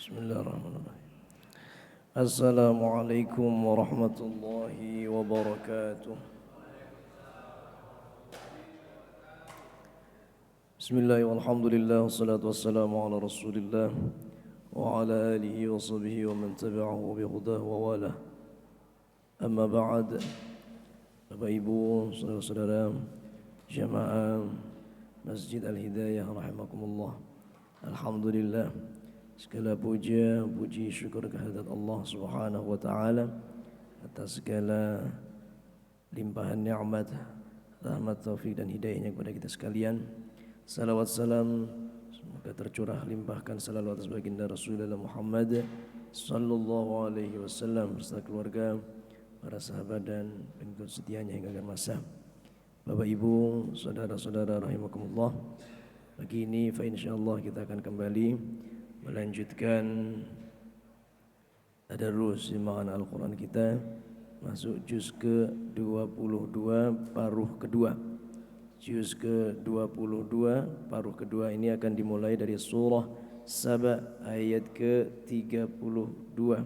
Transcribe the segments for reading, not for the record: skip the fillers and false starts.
Bismillahirrahmanirrahim. Assalamualaikum warahmatullahi wabarakatuh. Bismillahirrahmanirrahim. Alhamdulillah wassalatu wassalamu ala Rasulillah wa ala alihi wa sahbihi wa man tabi'ahu bi hudahu wa wala. Amma ba'd. Bapak Ibu, saudara-saudara jamaah Masjid Al-Hidayah rahimakumullah. Alhamdulillah, segala puji syukur kehadirat Allah Subhanahu wa taala atas segala limpahan nikmat, rahmat, taufik dan hidayahnya kepada kita sekalian. Salawat salam semoga tercurah limpahkan selalu atas baginda Rasulullah Muhammad sallallahu alaihi wasallam beserta keluarga, para sahabat dan pengikut setianya hingga akhir masa. Bapak Ibu, saudara-saudara rahimakumullah, pagi ini insyaallah kita akan kembali melanjutkan tadarus bacaan Al-Quran kita, masuk juz ke-22 paruh kedua. Juz ke-22 paruh kedua ini akan dimulai dari surah Saba ayat ke-32.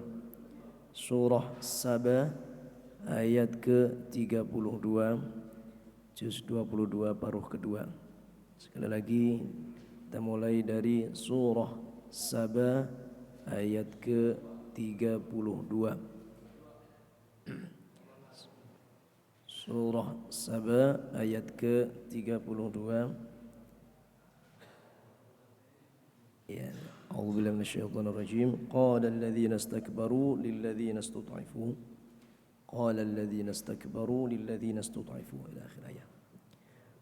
Surah Saba ayat ke-32, juz 22 paruh kedua. Sekali lagi kita mulai dari surah Saba ayat ke-32. Surah Saba ayat ke-32. Ya, A'udzubillahi minasyaitonir rajim. Qala alladziina istakbaru lilladziina istud'ifu. Qala alladziina istakbaru lilladziina istud'ifu ila akhir ayat.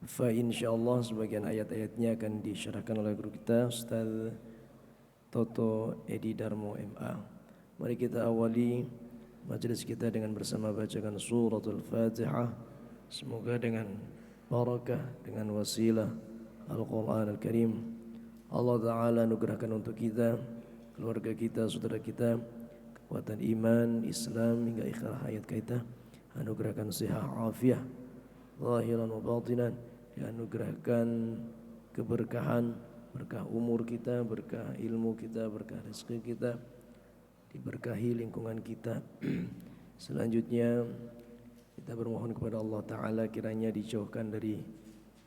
Fa insyaallah sebagian ayat-ayatnya akan disyarahkan oleh guru kita Ustaz Toto Edi Darmo MA. Mari kita awali majelis kita dengan bersama bacakan suratul Fatihah. Semoga dengan barakah, dengan wasilah Al-Quran Al-Karim, Allah Ta'ala anugerahkan untuk kita, keluarga kita, saudara kita, kekuatan iman, Islam hingga akhir hayat kita. Anugerahkan sihat afiah zahiran wa batinan, dianugerahkan keberkahan, berkah umur kita, berkah ilmu kita, berkah rezeki kita, diberkahi lingkungan kita. Selanjutnya kita bermohon kepada Allah Ta'ala kiranya dijauhkan dari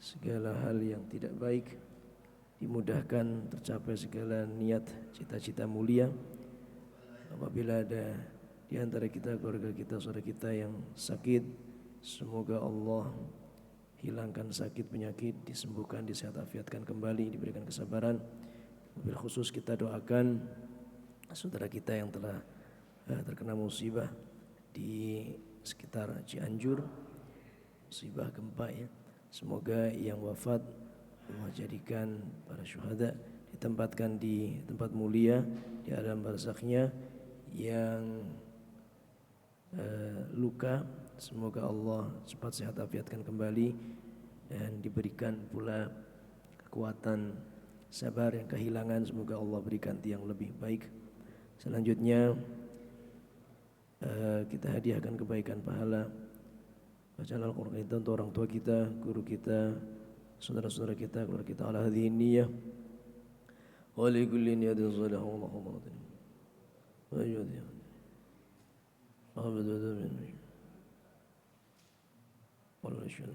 segala hal yang tidak baik, dimudahkan tercapai segala niat cita-cita mulia. Apabila ada di antara kita, keluarga kita, saudara kita yang sakit, semoga Allah hilangkan sakit penyakit, disembuhkan, disehat afiatkan kembali, diberikan kesabaran. Wabil khusus kita doakan saudara kita yang telah terkena musibah di sekitar Cianjur, musibah gempa ya. Semoga yang wafat Allah jadikan para syuhada, ditempatkan di tempat mulia di alam barzakhnya. Yang luka, semoga Allah cepat sehat afiatkan kembali dan diberikan pula kekuatan sabar. Yang kehilangan semoga Allah berikan yang lebih baik. Selanjutnya kita hadiahkan kebaikan pahala bacaan Al-Quran itu untuk orang tua kita, guru kita, saudara-saudara kita, keluarga kita. Ala hadhihi niyyah wa li kulli niyatin salihah wallahu a'lam. Wa yudhi sahabat min wal rashid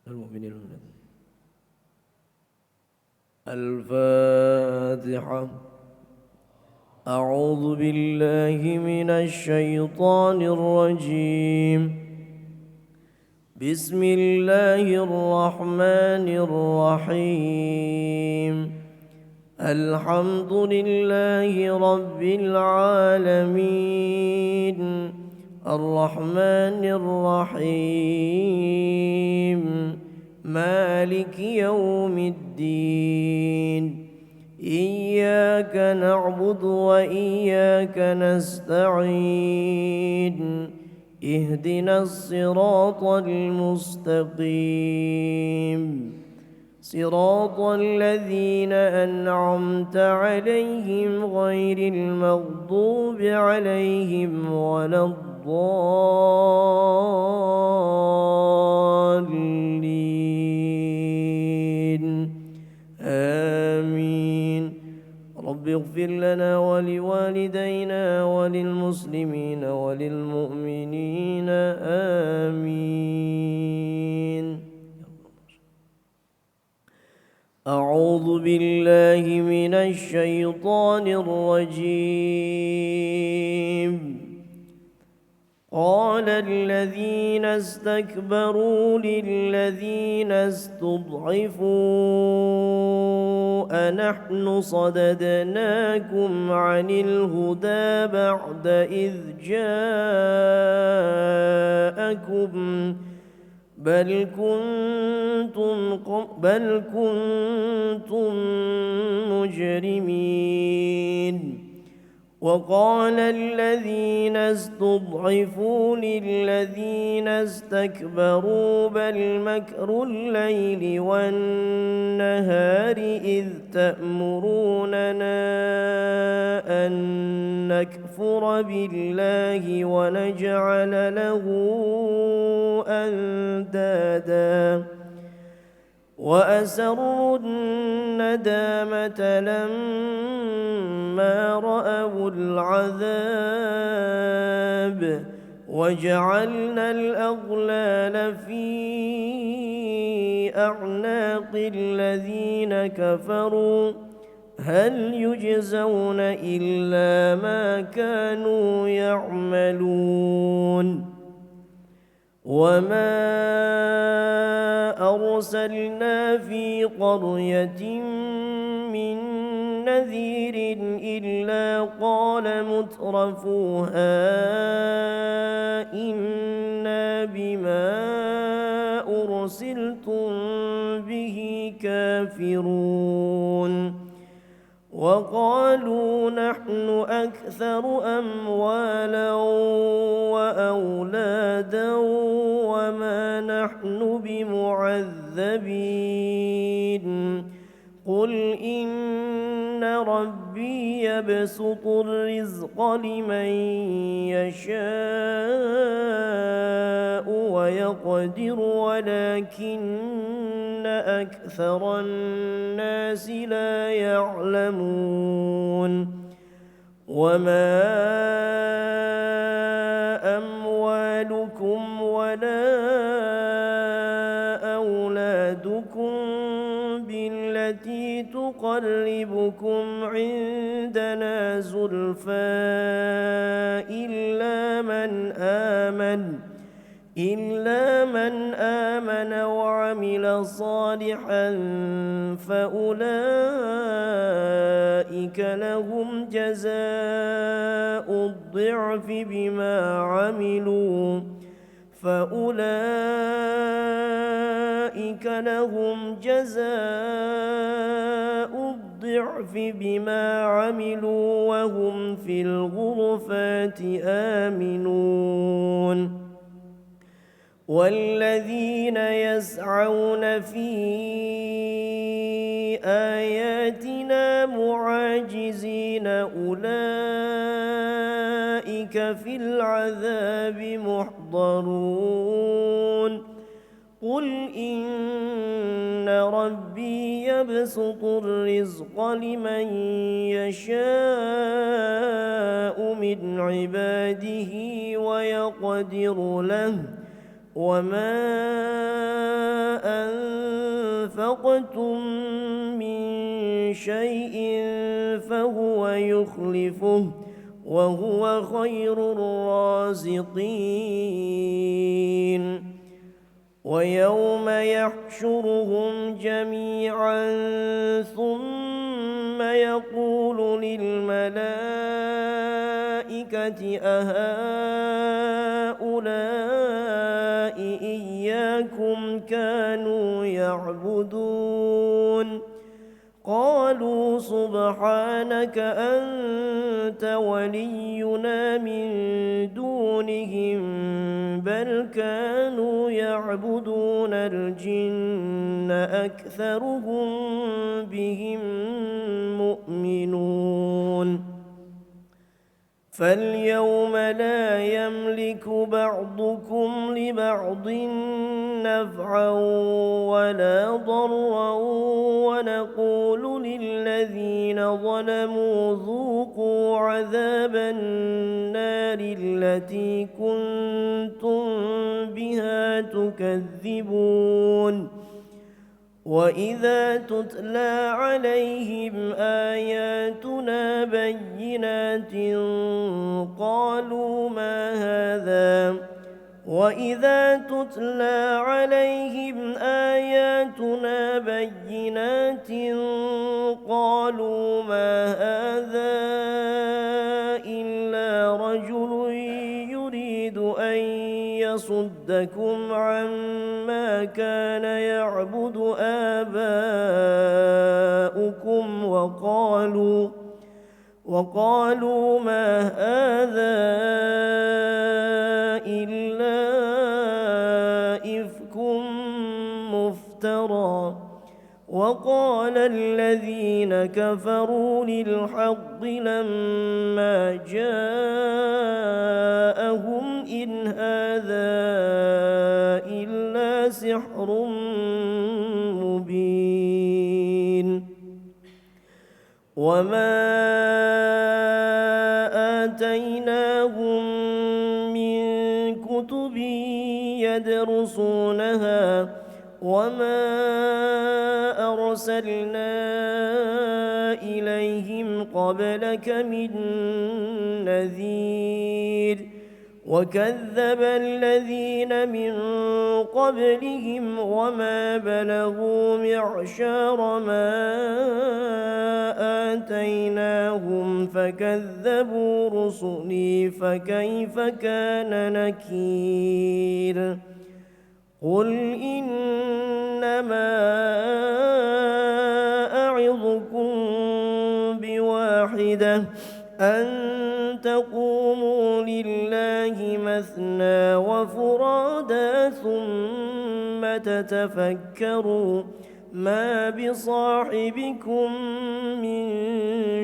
al-mu'minin al-Fatihah. A'udzu billahi minasy syaithanir rajim. Bismillahirrahmanirrahim. Alhamdulillahi rabbil alamin. Ar-Rahmanir Rahim. Maliki yaumiddin. Iyyaka na'budu wa iyyaka nasta'in. Ihdinas siratal mustaqim. Siratal ladzina an'amta 'alaihim ghairil maghdubi 'alaihim waladdallin. Amin. رب اغفر لنا ولوالدينا وللمسلمين وللمؤمنين آمين. أعوذ بالله من الشيطان الرجيم. قال الذين استكبروا للذين استضعفوا أنحن صددناكم عن الهدى بعد إذ جاءكم بل كنتم مجرمين. وقال الذين استضعفوا للذين استكبروا بل مكر الليل والنهار إذ تأمروننا أن نكفر بالله ونجعل له أندادا وأسروا الندامة لما رأوا العذاب وجعلنا الأغلال في أعناق الذين كفروا هل يجزون إلا ما كانوا يعملون. وما أرسلنا في قرية من نذير إلا قال مترفوها إنا بما أرسلتم به كافرون. وقالوا نحن أكثر أموالا وأولادا وما نحن بمعذبين. قل إن ربي يبسط الرزق لمن يشاء ويقدر ولكن أكثر الناس لا يعلمون. وما أموالكم ولا أولادكم بالتي تقربكم عندنا زلفى إلا من آمن وعمل صالحا فأولئك لهم جزاء الضعف بما عملوا وهم في الغرفات آمنون. والذين يسعون في آياتنا معاجزين أولئك في العذاب محضرون. قل إن ربي يبسط الرزق لمن يشاء من عباده ويقدر له وما أنفقتم من شيء فهو يخلفه وهو خير الرازقين. ويوم يحشرهم جميعا ثم يقول للملائكة أهؤلاء إياكم كانوا يعبدون قالوا سبحانك أنت ولينا من دونهم بل كانوا يعبدون الجن أكثرهم بهم مؤمنون. فاليوم لا يملك بعضكم لبعض نفعا ولا ضرا ونقول للذين ظلموا ذوقوا عذاب النار التي كنتم بها تكذبون وإذا تتلى عليهم آياتنا بينات قالوا ما هذا وإذا تتلى عليهم آياتنا بينات قالوا ما هذا إلا رجل يريد أن يصدكم عما كان يعبد آباؤكم وقالوا ما هذا إلا إفك مفترى وقال الذين كفروا للحق لما جاءهم إن هذا إلا سحر مبين وما آتيناهم من كتب يدرسونها وما أرسلنا إليهم قبلك من نذير وكذب الذين من قبلهم وما بلغوا معشار ما آتيناهم فكذبوا رسلي فكيف كان نكير قل إنما أعظكم بواحدة أن تقوموا لله مثنى وفرادا ثم تتفكروا ما بصاحبكم من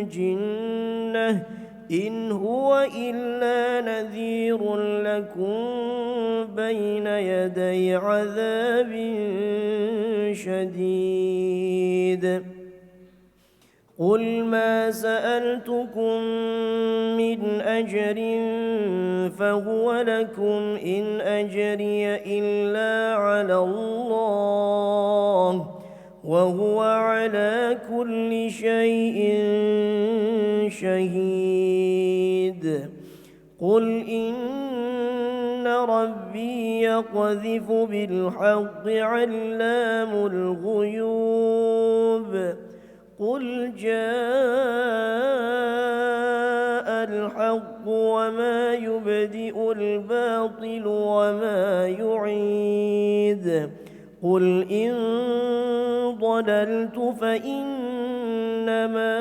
جنة إن هو إلا نذير لكم بين يدي عذاب شديد قل ما سألتكم من أجر فهو لكم إن أجري إلا على الله وهو على كل شيء شهيد قل إن ربي يقذف بالحق علام الغيوب قل جاء الحق وما يبدئ الباطل وما يعيد قل إن ضللت فإنما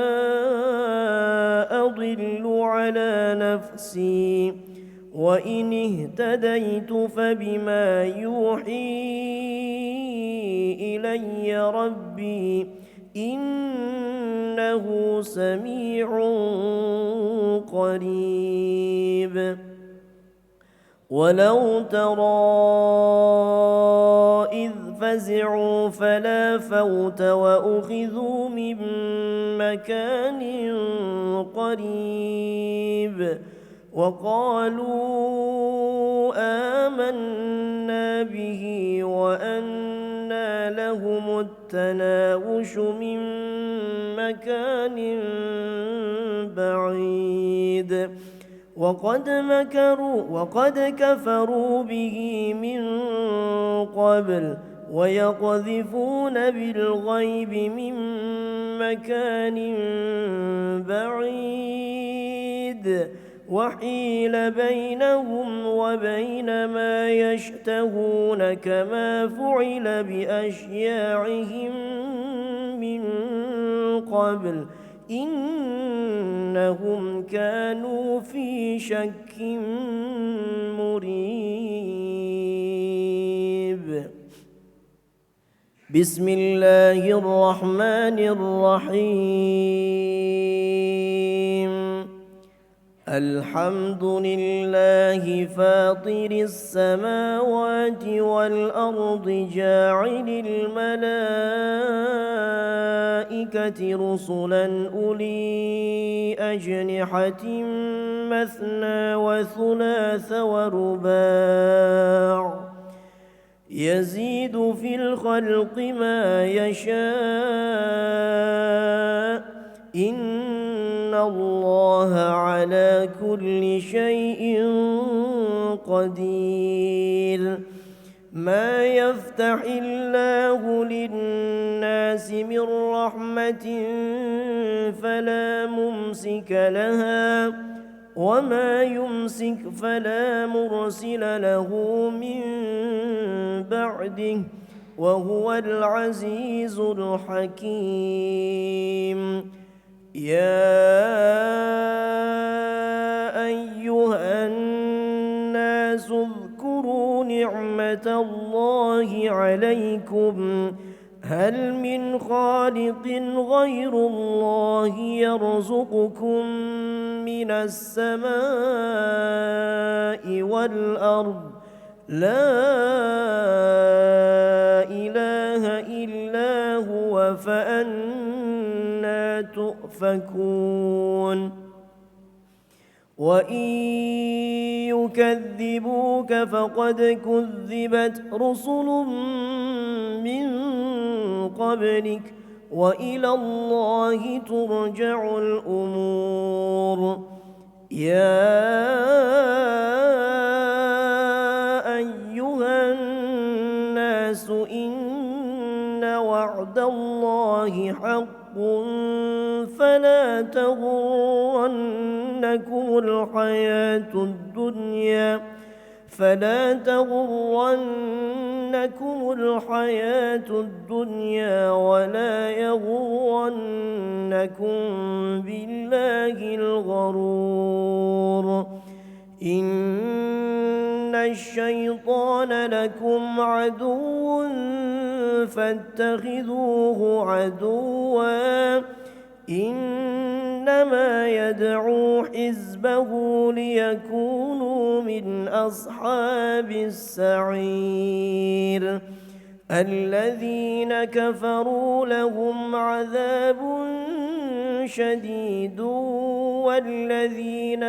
أضل على نفسي وإن اهتديت فبما يوحي إلي ربي إنه سميع قريب ولو ترى إذ فزعوا فلا فوت وأخذوا من مكان قريب وقالوا آمنا به وأنى لهم التناوش من مكان بعيد وقد كفروا به من قبل ويقذفون بالغيب من مكان بعيد وحيل بينهم وبين ما يشتهون كما فعل بأشياعهم من قبل إنهم كانوا في شك مريب بسم الله الرحمن الرحيم الحمد لله فاطر السماوات والأرض جاعل الملائكة رسلا أولي أجنحة مثنى وثلاث ورباع يزيد في الخلق ما يشاء إن الله على كل شيء قدير ما يفتح الله للناس من رحمة فلا ممسك لها وما يمسك فلا مرسل له من بعده وهو العزيز الحكيم يا أيها الناس اذكروا نعمة الله عليكم هل من خالق غير الله يرزقكم من السماء والأرض لا إله إلا هو فأنى تؤفكون وإن يكذبوك فقد كذبت رسل من قبلك وإلى الله ترجع الأمور يا أيها الناس إن وعد الله حق فلا تغرنكم الحياة الدنيا ولا يغرنكم بالله الغرور إن الشيطان لكم عدو فاتخذوه عدوا إنما يدعو حزبه ليكونوا من أصحاب السعير الذين كفروا لهم عذاب شديد والذين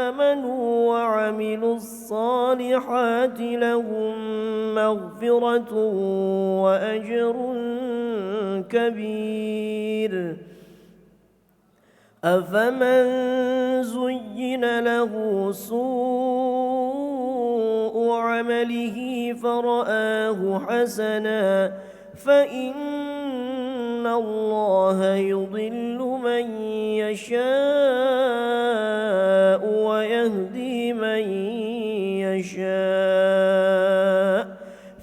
آمنوا وعملوا الصالحات لهم مغفرة وأجر كبير أفمن زين له سوء عمله فرآه حسنا فإن الله يضل من يشاء ويهدي من يشاء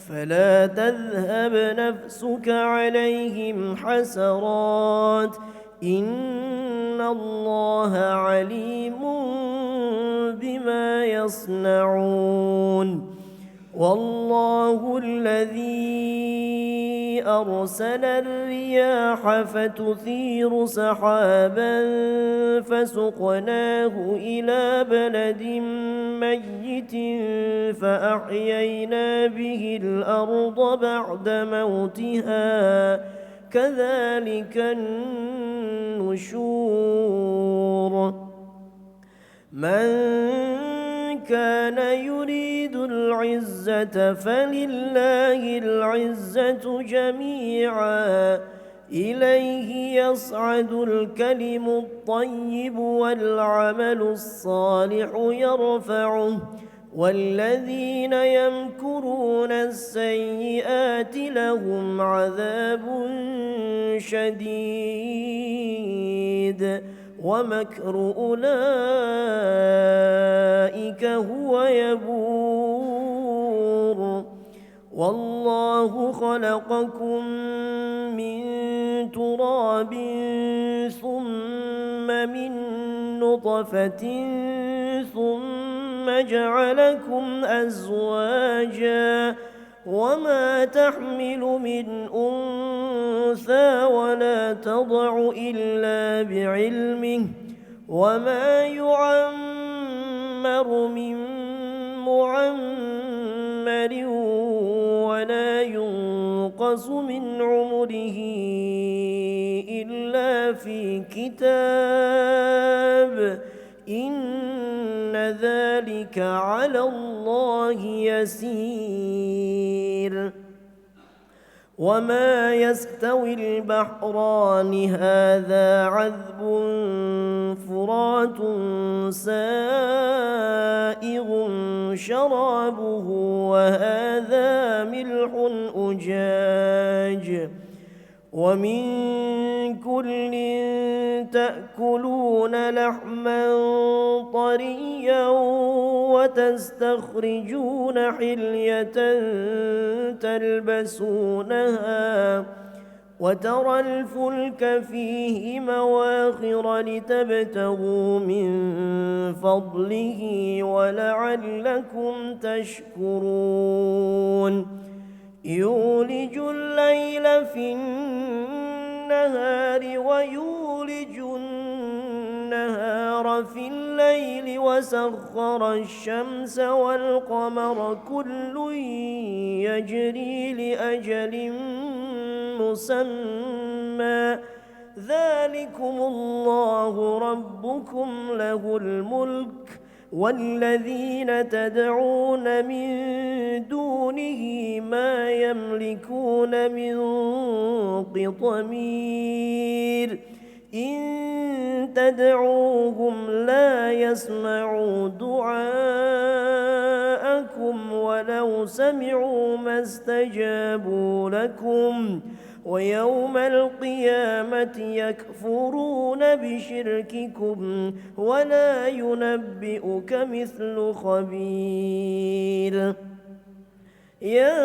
فلا تذهب نفسك عليهم حسرات إن الله عليم بما يصنعون والله الذي أرسل الرياح فتثير سحابا فسقناه إلى بلد ميت فأحيينا به الأرض بعد موتها كذلك النشور من كان يريد العزة فلله العزة جميعا إليه يصعد الكلم الطيب والعمل الصالح يرفعه والذين يمكرون السيئات لهم عذاب شديد ومكر أولئك هو يبور والله خلقكم من تراب ثم من نطفة ثم جعلكم أزواجا وما تحمل من أنثى ولا تضع إلا بعلمه وما يعمر يعمر من معمر ولا ينقص من عمره إلا في كتاب إن ذلك على الله يسير. وما يستوي البحران هذا عذب فرات سائغ شرابه وهذا ملح أجاج ومن كل تأكلون لحما طريا وتستخرجون حلية تلبسونها وترى الفلك فيه مواخر لتبتغوا من فضله ولعلكم تشكرون. يولج الليل في النهار ويولج النهار في الليل وسخر الشمس والقمر كل يجري لأجل مسمى ذلكم الله ربكم له الملك والذين تدعون من دونه ما يملكون من قطمير إن تدعوهم لا يسمعوا دعاءكم ولو سمعوا ما استجابوا لكم ويوم القيامة يكفرون بشرككم ولا ينبئك مثل خبير. يا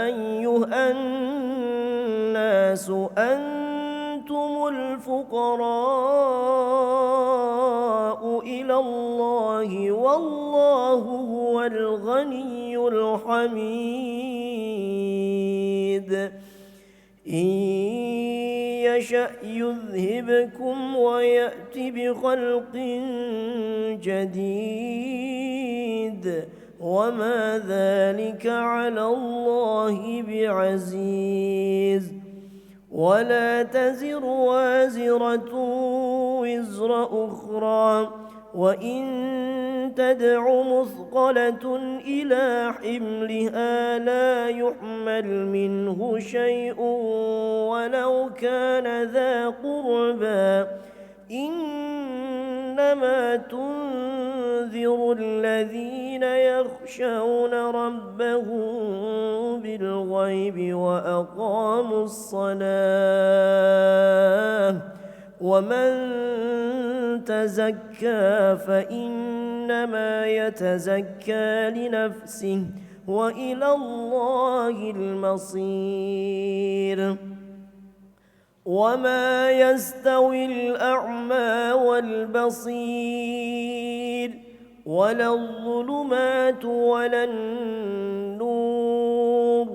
أيها الناس أنتم الفقراء إلى الله والله هو الغني الحميد. إن يشأ يذهبكم ويأت بخلق جديد وما ذلك على الله بعزيز. ولا تزر وازرة وزر أخرى وإن تدع مثقلة إلى حملها لا يحمل منه شيء ولو كان ذا قربى إنما تنذر الذين يخشون ربهم بالغيب وأقاموا الصلاة ومن تزكى فإنما يتزكى لنفسه وإلى الله المصير. وما يستوي الأعمى والبصير ولا الظلمات ولا النور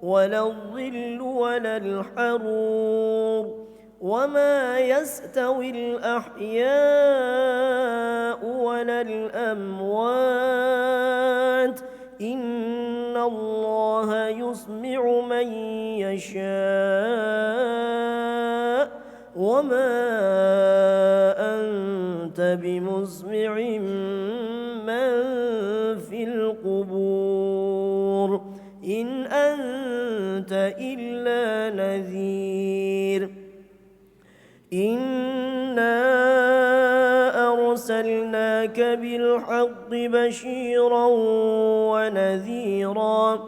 ولا الظل ولا الحرور وما يستوي الأحياء ولا الأموات إن الله يسمع من يشاء وما أنت بمسمع من في القبور إن أنت إلا نذير. إنا أرسلناك بالحق بشيرا ونذيرا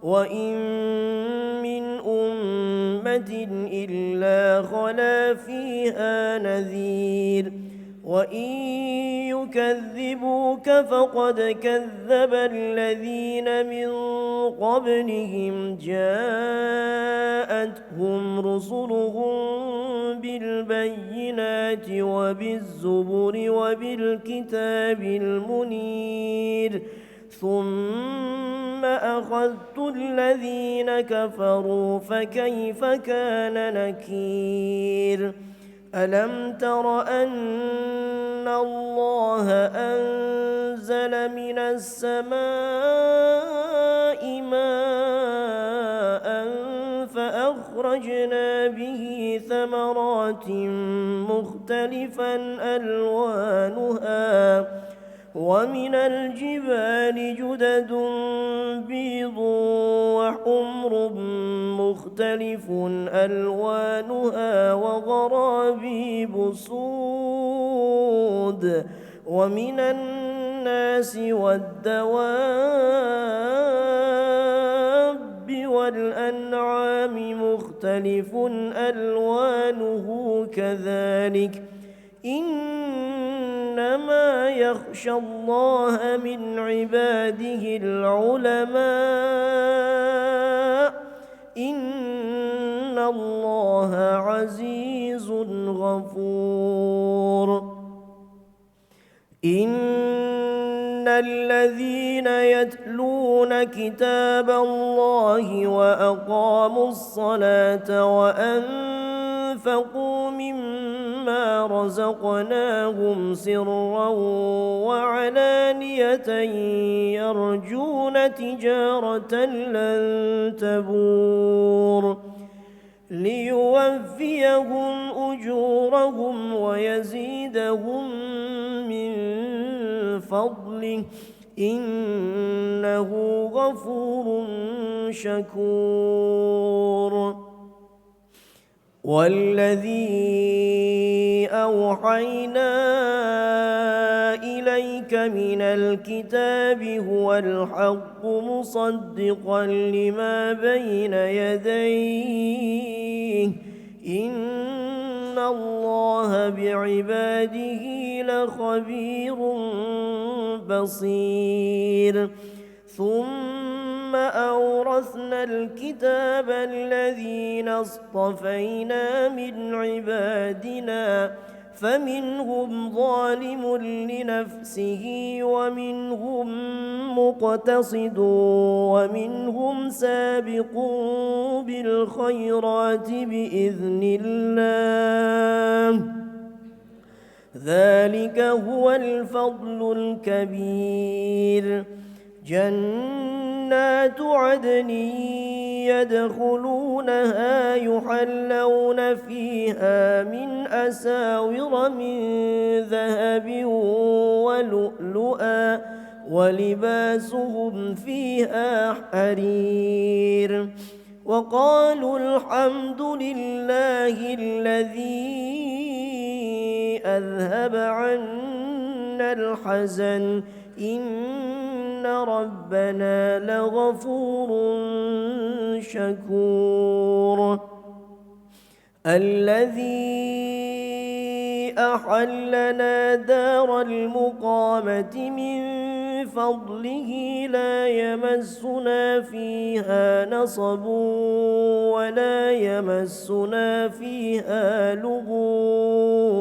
وإن من أمة إلا خلا فيها نذير وإن يكذبوك فقد كذب الذين من قبلهم جاءتهم رسلهم بالبينات وبالزبر وبالكتاب المنير ثم أخذت الذين كفروا فكيف كان نكير. ألم تر أن الله أنزل من السماء ماء فأخرجنا به ثمرات مختلفا ألوانها ومن الجبال جدد بيض وحمر مختلف ألوانها وغرابيب سود ومن الناس والدواب والأنعام مختلف ألوانه كذلك إنما يخشى الله من عباده العلماء إن الله عزيز غفور إن الذين يتلون كتاب الله وأقاموا الصلاة وأنفقوا مما رزقناهم سرا وعلانية يرجون تجارة لن تبور ليوفيهم أجورهم ويزيدهم من فضله إنه غفور شكور والذي أوحينا إليك من الكتاب هو الحق مصدقا لما بين يديه إن الله بعباده لخبير بصير ثم أورثنا الكتاب الذين اصطفينا من عبادنا فمنهم ظالم لنفسه ومنهم مقتصد ومنهم سابق بالخيرات بإذن الله ذلك هو الفضل الكبير جنات عدن يدخلونها يحلون فيها من أساور من ذهب ولؤلؤا ولباسهم فيها حرير وقالوا الحمد لله الذي أذهب عنا الحزن إن ربنا لغفور شكور الذي أحلنا دار المقامة من فضله لا يمسنا فيها نصب ولا يمسنا فيها لغوب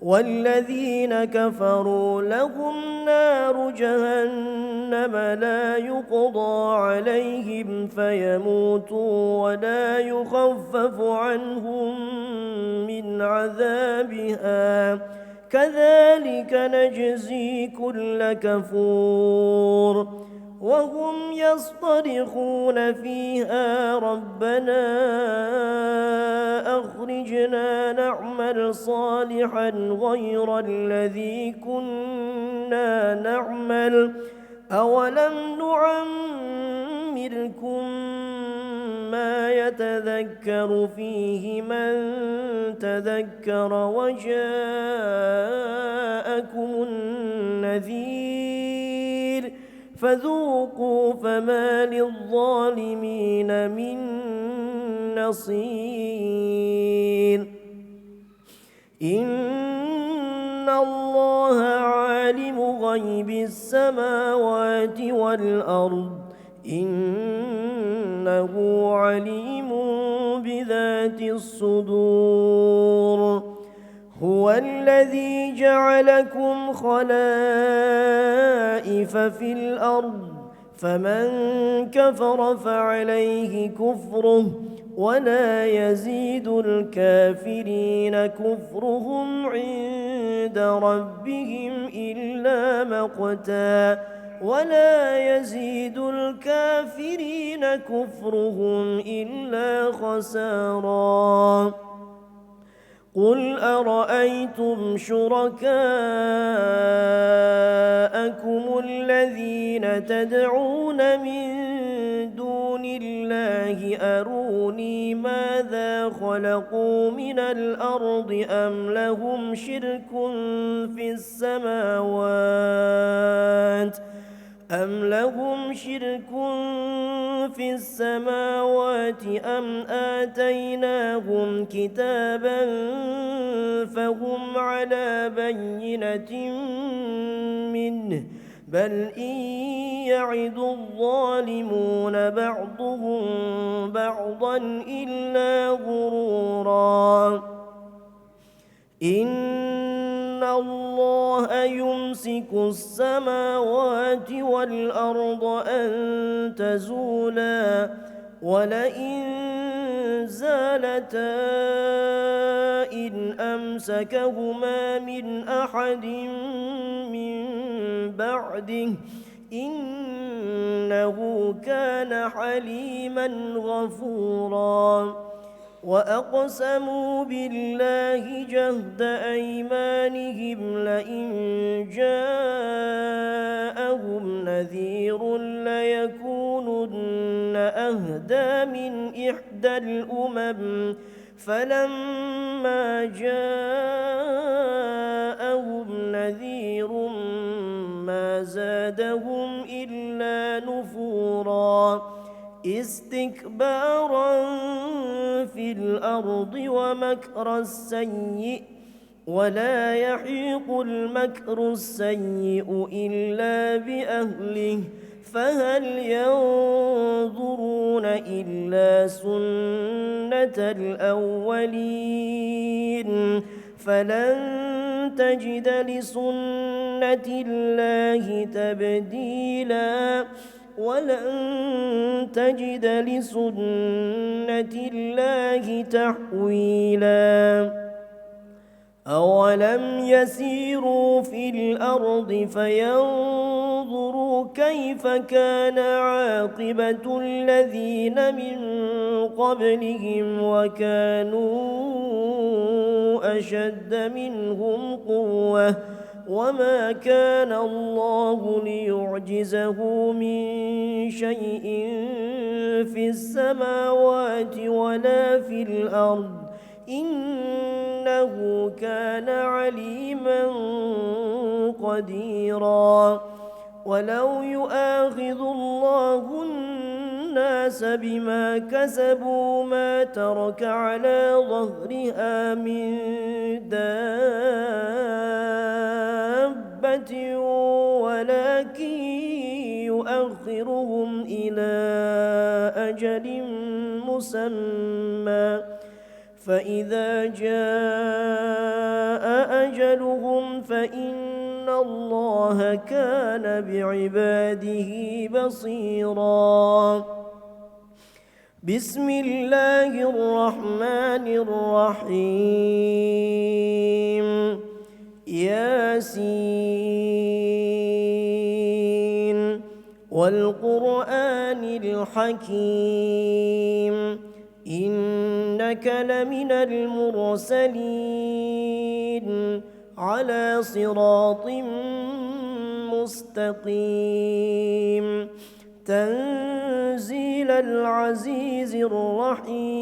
والذين كفروا لهم نار جهنم لا يقضى عليهم فيموتوا ولا يخفف عنهم من عذابها كذلك نجزي كل كفور وهم يصطرخون فيها ربنا أخرجنا نعمل صالحا غير الذي كنا نعمل أولم نعمركم ما يتذكر فيه من تذكر وجاءكم النذير فذوقوا فما للظالمين من نصير إن الله عالم غيب السماوات والأرض إنه عليم بذات الصدور هو الذي جعلكم خلائف في الأرض فمن كفر فعليه كفره ولا يزيد الكافرين كفرهم عند ربهم إلا مقتا ولا يزيد الكافرين كفرهم إلا خسارا قل أرأيتم شركاءكم الذين تدعون من دون الله أروني ماذا خلقوا من الأرض أم لهم شرك في السماوات أم آتيناهم كتابا فهم على بينة منه بل إن يعد الظالمون بعضهم بعضا إلا غرورا إن الله يمسك السماوات والأرض أن تزولا ولئن زالتا إن أمسكهما من أحد من بعده إنه كان حليما غفورا وأقسموا بالله جهد أيمانهم لئن جاءهم نذير ليكونن أهدى من إحدى الأمم فلما جاءهم نذير ما زادهم إلا نفورا استكبارا في الأرض ومكر السيء ولا يحيق المكر السيء إلا بأهله فهل ينظرون إلا سنة الأولين فلن تجد لسنة الله تبديلا ولن تجد لسنة الله تحويلا أولم يسيروا في الأرض فينظروا كيف كان عاقبة الذين من قبلهم وكانوا أشد منهم قوة وما كان الله ليعجزه من شيء في السماوات ولا في الأرض إنه كان عليما قديرا ولو يؤاخذ الله الناس بما كسبوا ما ترك على ظهرها من دابة ولكن يؤخرهم إلى أجل مسمى فإذا جاء أجلهم فإن الله كان بعباده بصيرا بسم الله الرحمن الرحيم ياسين والقرآن الحكيم إنك لمن المرسلين على صراط مستقيم تنزيل العزيز الرحيم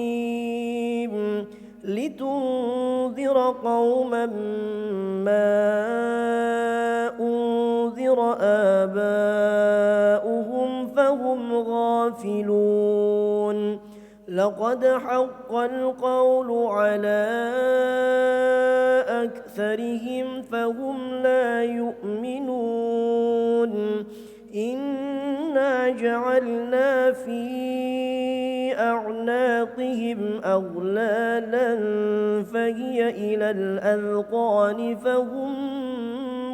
لتنذر قوما ما أنذر آباؤهم فهم غافلون لقد حق القول على أكثرهم فهم لا يؤمنون إنا جعلنا في أعناقهم أغلالا فهي إلى الأذقان فهم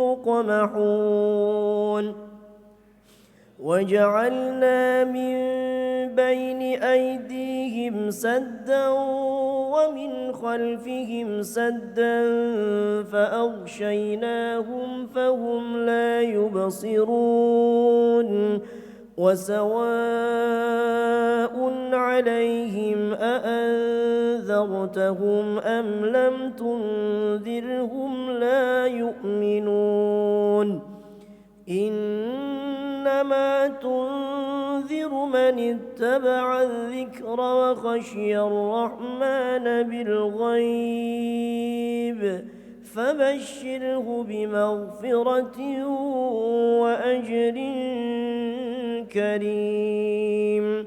مقمحون وجعلنا من بين أيديهم سدا ومن خلفهم سدا فأغشيناهم فهم لا يبصرون وسواء عليهم أأنذرتهم أم لم تنذرهم لا يؤمنون إنما تنذر من اتبع الذكر وخشي الرحمن بالغيب فبشره بمغفرة وأجر كريم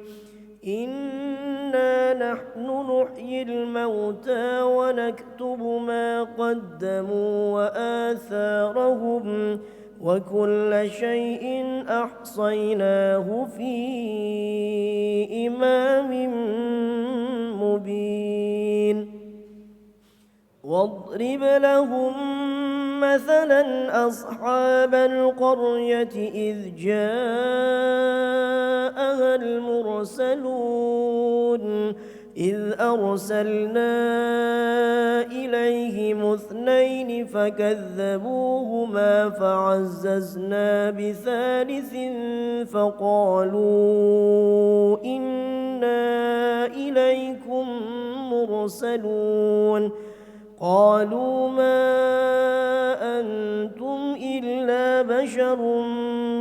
إنا نحن نحيي الموتى ونكتب ما قدموا وآثارهم وكل شيء أحصيناه في إمام مبين واضرب لهم مثلا أصحاب القرية إذ جاءها المرسلون إذ أرسلنا إليهم اثنين فكذبوهما فعززنا بثالث فقالوا إنا إليكم مرسلون قالوا ما أنتم إلا بشر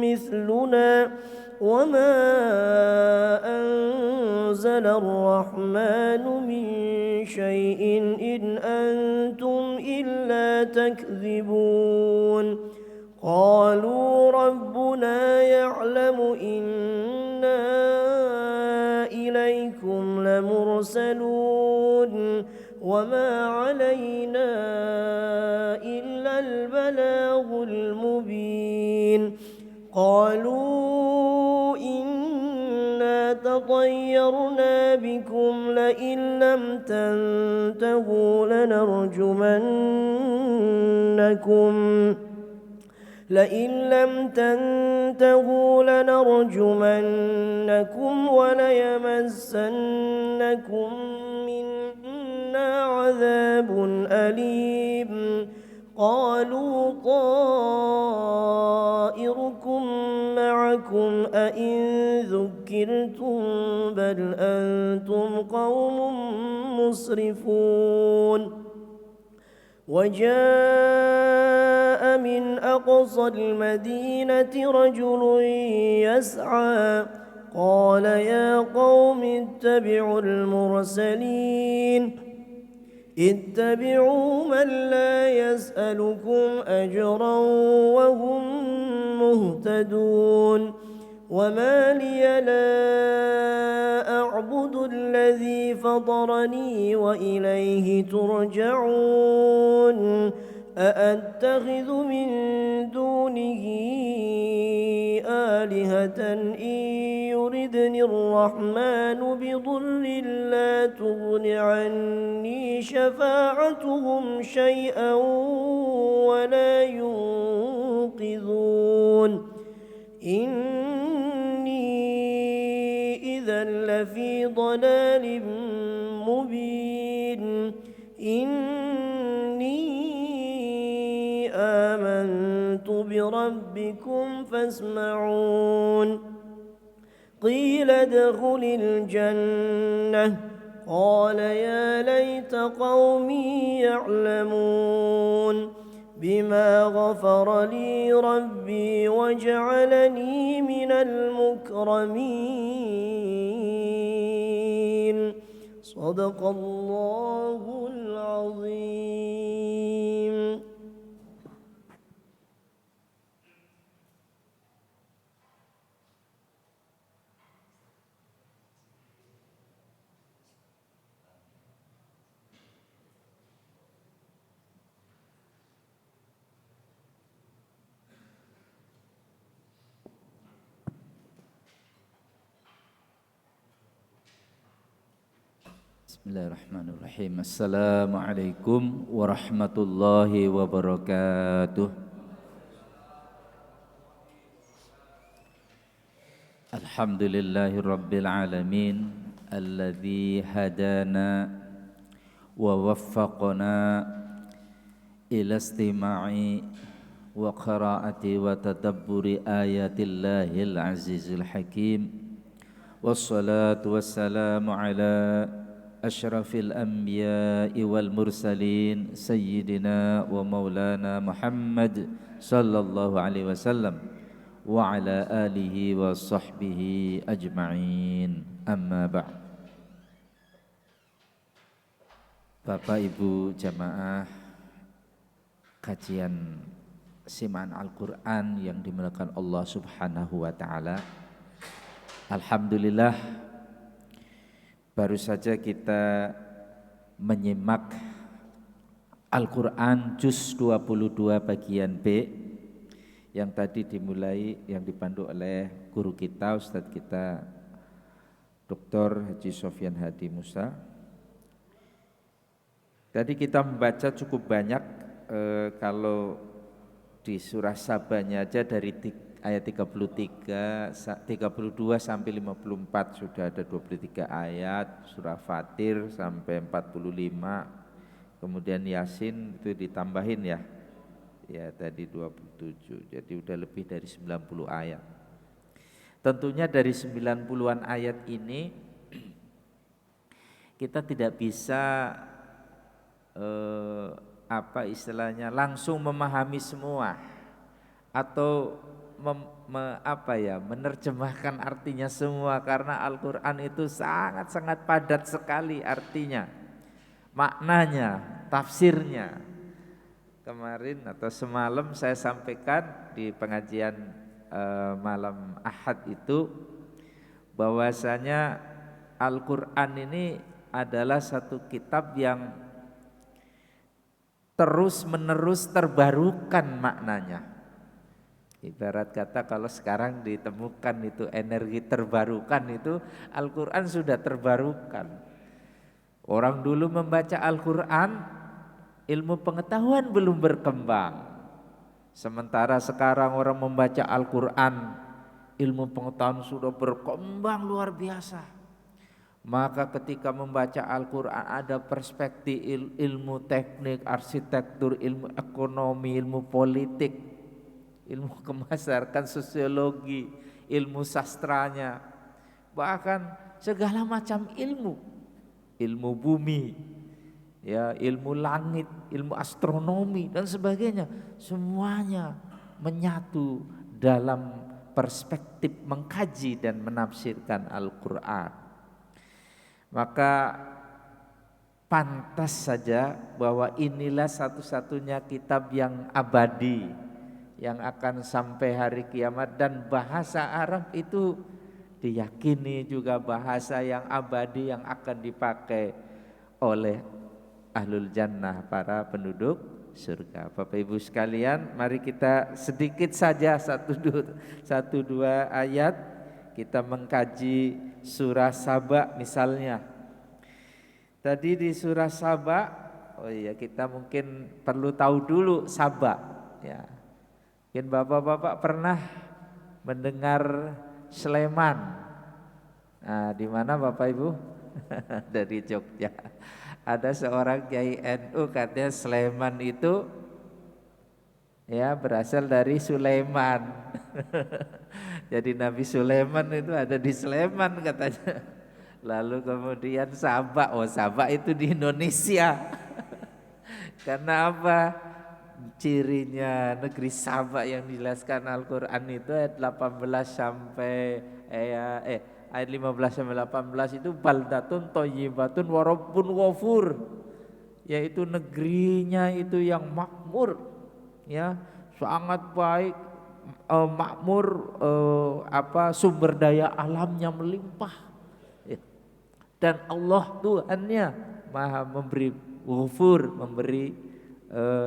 مثلنا وما أنزل الرحمن من شيء إن أنتم إلا تكذبون قالوا ربنا يعلم إنا إليكم لمرسلون وما علينا إلا البلاغ المبين قالوا إنا تطيرنا بكم لئن لم تنتهوا لنرجمنكم وليمسنكم منا عذاب أليم قالوا طائركم معكم أئن ذكرتم بل أنتم قوم مسرفون وجاء من أقصى المدينة رجل يسعى قال يا قوم اتبعوا المرسلين اتبعوا من لا يسألكم أجرا وهم مهتدون وما لي لا أعبد الذي فطرني وإليه ترجعون أأتخذ من دونه آلهة إن يردني الرحمن بضر لا تغن عني شفاعتهم شيئا ولا ينقذون إني إذا لفي ضلال مبين إني آمنت بربكم فاسمعون قيل ادخل الجنة قال يا ليت قومي يعلمون بما غفر لي ربي وجعلني من المكرمين صدق الله العظيم. Bismillahirrahmanirrahim. Assalamualaikum warahmatullahi wabarakatuh. Alhamdulillahi Rabbil Alamin alladzi hadana wa waffaqana ila istima'i wa qira'ati wa tadabburi ayatillahil azizil hakim wassalatu wassalamu ala asyrafil anbiya'i wal mursalin sayyidina wa maulana Muhammad sallallahu alaihi wasallam wa ala alihi wa sahbihi ajma'in, amma ba'd. Bapak Ibu jamaah kajian simaan Al-Quran yang dimuliakan Allah subhanahu wa ta'ala, alhamdulillah baru saja kita menyimak Al-Quran juz 22 bagian B yang tadi dimulai, yang dipandu oleh guru kita, Ustadz kita Dr. Haji Sofyan Hadi Musa. Tadi kita membaca cukup banyak, kalau di surah Sabahnya aja dari ayat 33, 32 sampai 54 sudah ada 23 ayat, surah Fatir sampai 45, kemudian Yasin itu ditambahin ya tadi 27, jadi udah lebih dari 90 ayat. Tentunya dari 90-an ayat ini kita tidak bisa istilahnya langsung memahami semua atau menerjemahkan artinya semua, karena Al-Quran itu sangat-sangat padat sekali artinya, maknanya, tafsirnya. Kemarin atau semalam saya sampaikan di pengajian malam Ahad itu bahwasanya Al-Quran ini adalah satu kitab yang terus-menerus terbarukan maknanya. Ibarat kata kalau sekarang ditemukan itu energi terbarukan, itu Al-Quran sudah terbarukan. Orang dulu membaca Al-Quran, ilmu pengetahuan belum berkembang. Sementara sekarang orang membaca Al-Quran, ilmu pengetahuan sudah berkembang luar biasa. Maka ketika membaca Al-Quran ada perspektif ilmu teknik, arsitektur, ilmu ekonomi, ilmu politik, ilmu kemasyarakat, sosiologi, ilmu sastranya, bahkan segala macam ilmu, ilmu bumi, ya, ilmu langit, ilmu astronomi dan sebagainya, semuanya menyatu dalam perspektif mengkaji dan menafsirkan Al-Quran. Maka pantas saja bahwa inilah satu-satunya kitab yang abadi, yang akan sampai hari kiamat, dan bahasa Arab itu diyakini juga bahasa yang abadi yang akan dipakai oleh Ahlul Jannah, para penduduk surga. Bapak Ibu sekalian, mari kita sedikit saja satu dua ayat kita mengkaji surah Saba misalnya. Tadi di surah Saba, kita mungkin perlu tahu dulu Saba. Ya, mungkin bapak-bapak pernah mendengar Sleman. Nah, di mana Bapak Ibu? Dari Jogja. Ada seorang Kiai NU katanya Sleman itu ya berasal dari Sulaiman. Jadi Nabi Sulaiman itu ada di Sleman katanya. Lalu kemudian Sabak, Sabak itu di Indonesia. Karena apa? Cirinya negeri Sabak yang dijelaskan Al-Quran itu ayat 18 sampai ayat 15 sampai 18 itu baldatun thayyibatun wa rabbun ghafur, yaitu negerinya itu yang makmur, ya, sangat baik, makmur, sumber daya alamnya melimpah, ya. Dan Allah Tuhannya Maha memberi ghafur, memberi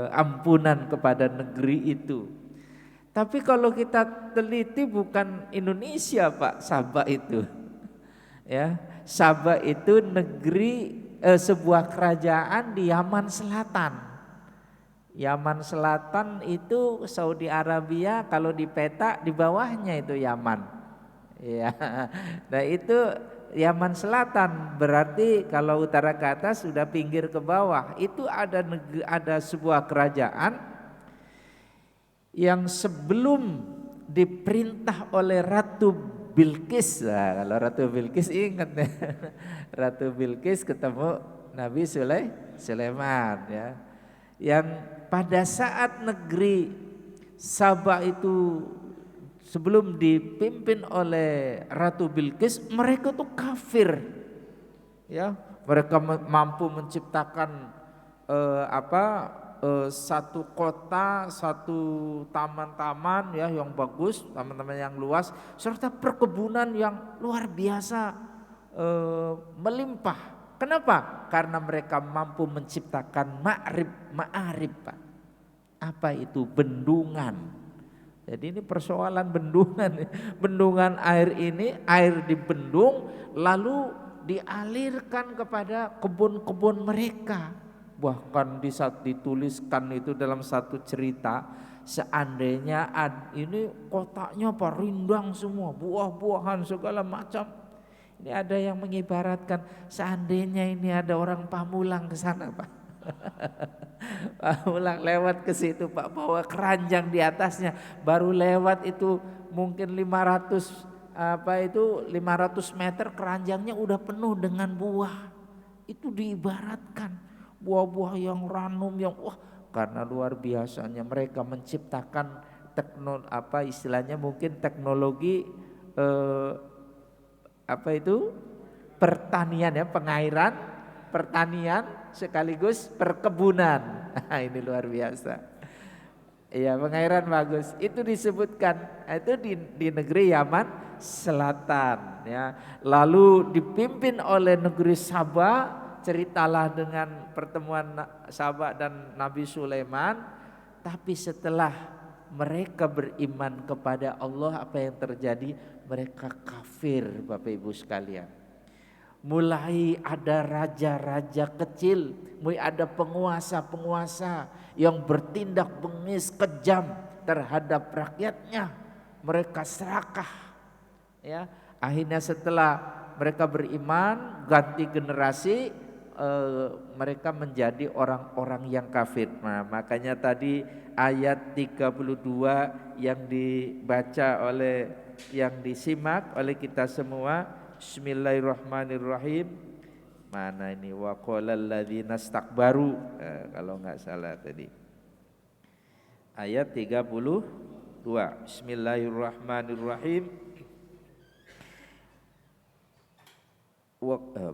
ampunan kepada negeri itu. Tapi kalau kita teliti bukan Indonesia Pak, Sabah itu. Ya, Sabah itu negeri sebuah kerajaan di Yaman Selatan. Yaman Selatan itu Saudi Arabia, kalau di peta di bawahnya itu Yaman. Ya, nah itu Yaman Selatan, berarti kalau utara ke atas sudah pinggir ke bawah. Itu ada sebuah kerajaan yang sebelum diperintah oleh Ratu Bilqis. Nah, kalau Ratu Bilqis ingat ya. Ratu Bilqis ketemu Nabi Sulaiman ya. Yang pada saat negeri Sabah itu sebelum dipimpin oleh Ratu Bilqis, mereka tuh kafir. Ya, mereka mampu menciptakan satu kota, satu taman-taman ya yang bagus, taman-taman yang luas, serta perkebunan yang luar biasa melimpah. Kenapa? Karena mereka mampu menciptakan ma'arib, Pak. Apa itu? Bendungan. Jadi ini persoalan bendungan. Bendungan air ini, air dibendung lalu dialirkan kepada kebun-kebun mereka. Bahkan dituliskan itu dalam satu cerita, seandainya ini kotaknya apa, rindang semua, buah-buahan segala macam. Ini ada yang mengibaratkan seandainya ini ada orang Pamulang ke sana, Pak. Pamulang lewat ke situ, Pak, bawa keranjang di atasnya, baru lewat itu mungkin 500 meter, keranjangnya udah penuh dengan buah. Itu diibaratkan buah-buah yang ranum yang karena luar biasanya mereka menciptakan teknologi pertanian ya, pengairan, pertanian sekaligus perkebunan. Ini luar biasa. Iya, pengairan bagus. Itu disebutkan itu di negeri Yaman Selatan ya. Lalu dipimpin oleh negeri Sabah. Ceritalah dengan pertemuan Sabah dan Nabi Sulaiman. Tapi setelah mereka beriman kepada Allah, apa yang terjadi? Mereka kafir, Bapak Ibu sekalian. Mulai ada raja-raja kecil, mulai ada penguasa-penguasa yang bertindak bengis, kejam terhadap rakyatnya. Mereka serakah ya. Akhirnya setelah mereka beriman, ganti generasi, mereka menjadi orang-orang yang kafir. Nah, makanya tadi ayat 32 yang dibaca yang disimak oleh kita semua, Bismillahirrahmanirrahim. Mana ini, wa qalal ladzina istakbaru, kalau enggak salah tadi. Ayat 32. Bismillahirrahmanirrahim.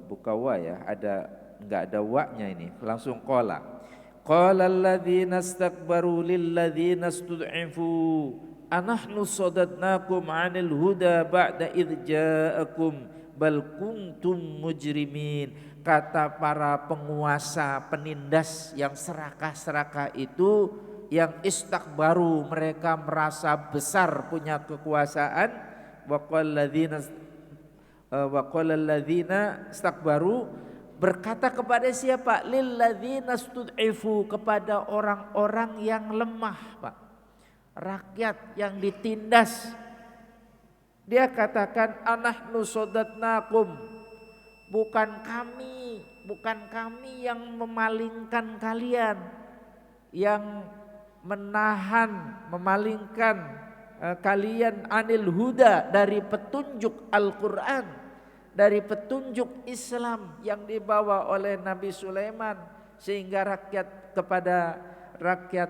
Buka wa ya, enggak ada wa-nya ini, langsung qala. Qalal ladzina istakbaru lil ladzina istud'ifu anahnu sadadnakum 'anil huda ba'da idz ja'akum bal kuntum mujrimin. Kata para penguasa penindas yang serakah-serakah itu, yang istakbaru, mereka merasa besar punya kekuasaan. Wa qala alladzina istakbaru, berkata kepada siapa? Lil ladzina stud'ifu, kepada orang-orang yang lemah, Pak. Rakyat yang ditindas. Dia katakan anahnu sodatnakum, bukan kami yang memalingkan kalian, yang memalingkan kalian anil huda, dari petunjuk Al-Quran, dari petunjuk Islam yang dibawa oleh Nabi Sulaiman, sehingga rakyat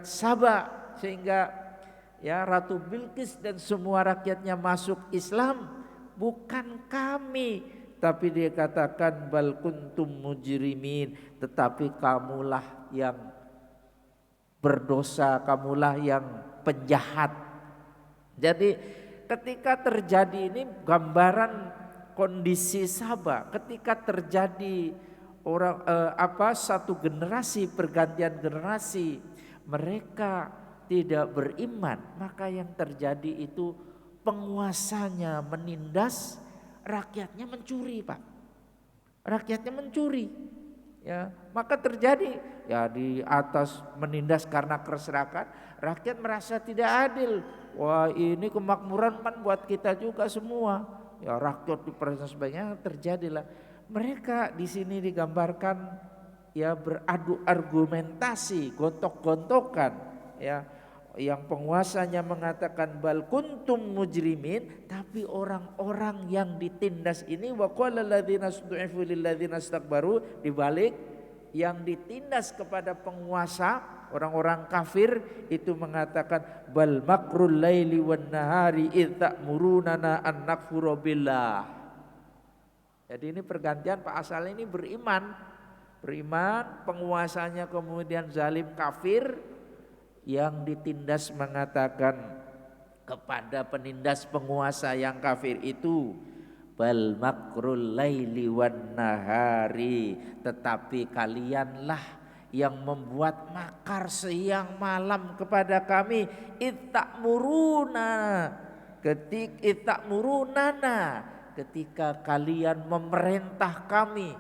Sabah, sehingga ya Ratu Bilqis dan semua rakyatnya masuk Islam. Bukan kami, tapi dia katakan bal kuntum mujrimin, tetapi kamulah yang berdosa, kamulah yang penjahat. Jadi ketika terjadi ini gambaran kondisi Sabah, ketika terjadi satu generasi, pergantian generasi, mereka tidak beriman, maka yang terjadi itu penguasanya menindas, rakyatnya mencuri, Pak. Rakyatnya mencuri. Ya, maka terjadi ya di atas menindas karena keserakahan, rakyat merasa tidak adil. Wah, ini kemakmuran kan buat kita juga semua. ya rakyat diperas dan sebagainya, terjadilah. Mereka di sini digambarkan ya beradu argumentasi, gontok-gontokan, ya. Yang penguasanya mengatakan bal kuntum mujrimin, tapi orang-orang yang ditindas ini wa qala alladziina stud'ifu lil ladziina istakbaru, dibalik yang ditindas kepada penguasa orang-orang kafir itu mengatakan bal makrul laili wan nahari idz ta'murunana an nakfura billah. Jadi ini pergantian, Pak Asal ini beriman, penguasanya kemudian zalim kafir, yang ditindas mengatakan kepada penindas penguasa yang kafir itu bal makrul laili wan nahari, tetapi kalianlah yang membuat makar siang malam kepada kami. Ketika kalian memerintah kami,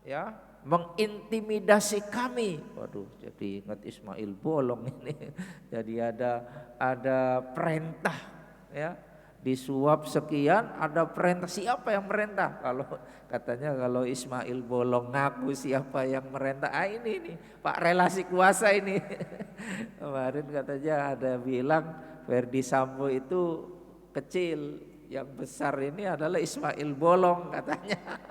ya, mengintimidasi kami. Waduh, jadi ingat Ismail Bolong ini. Jadi ada perintah, ya, disuap sekian, ada perintah. Siapa yang merintah? Kalau katanya kalau Ismail Bolong ngaku siapa yang merintah, ini nih Pak relasi kuasa ini. Kemarin katanya ada bilang Verdi Sambo itu kecil, yang besar ini adalah Ismail Bolong katanya.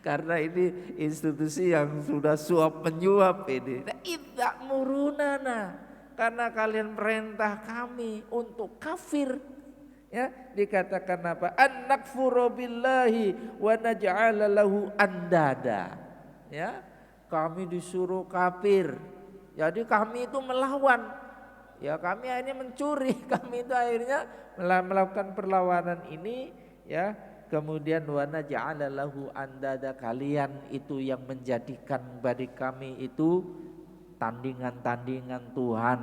Karena ini institusi yang sudah suap menyuap ini. Idza murunana, karena kalian perintah kami untuk kafir. Ya, dikatakan apa? An nakfuru billahi wa naj'ala lahu andada. Ya, kami disuruh kafir. Jadi kami itu melawan. Ya, kami akhirnya mencuri. Kami itu akhirnya melakukan perlawanan ini, ya. Kemudian wa naj'ala lahu andada, kalian itu yang menjadikan bagi kami itu tandingan-tandingan Tuhan,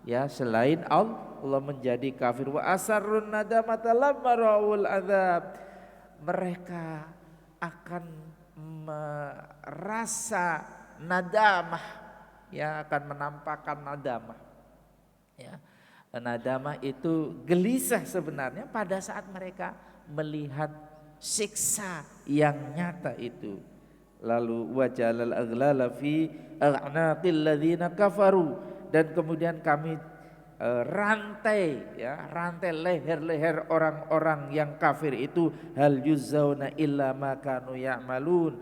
ya, selain Allah, menjadi kafir. Wa asarrun nadamata lamma ra'ul adzab, mereka akan merasa nadamah, ya, akan menampakkan nadamah, ya. Nadamah itu gelisah sebenarnya pada saat mereka melihat siksa yang nyata itu. Lalu wajalal aghlala fi a'naqil ladzina kafaru, dan kemudian kami rantai, ya, rantai leher-leher orang-orang yang kafir itu, hal yuzzauna illa ma kanu ya'malun,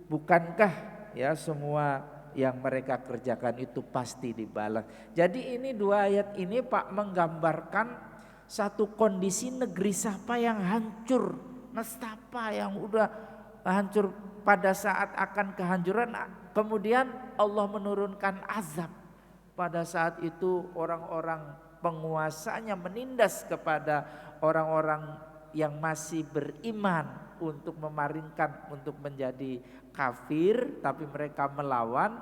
bukankah, ya, semua yang mereka kerjakan itu pasti dibalas. Jadi ini dua ayat ini Pak menggambarkan satu kondisi negeri Saba yang hancur, nestapa yang udah hancur pada saat akan kehancuran. Kemudian Allah menurunkan azab. Pada saat itu orang-orang penguasanya menindas kepada orang-orang yang masih beriman untuk memaringkan untuk menjadi kafir, tapi mereka melawan.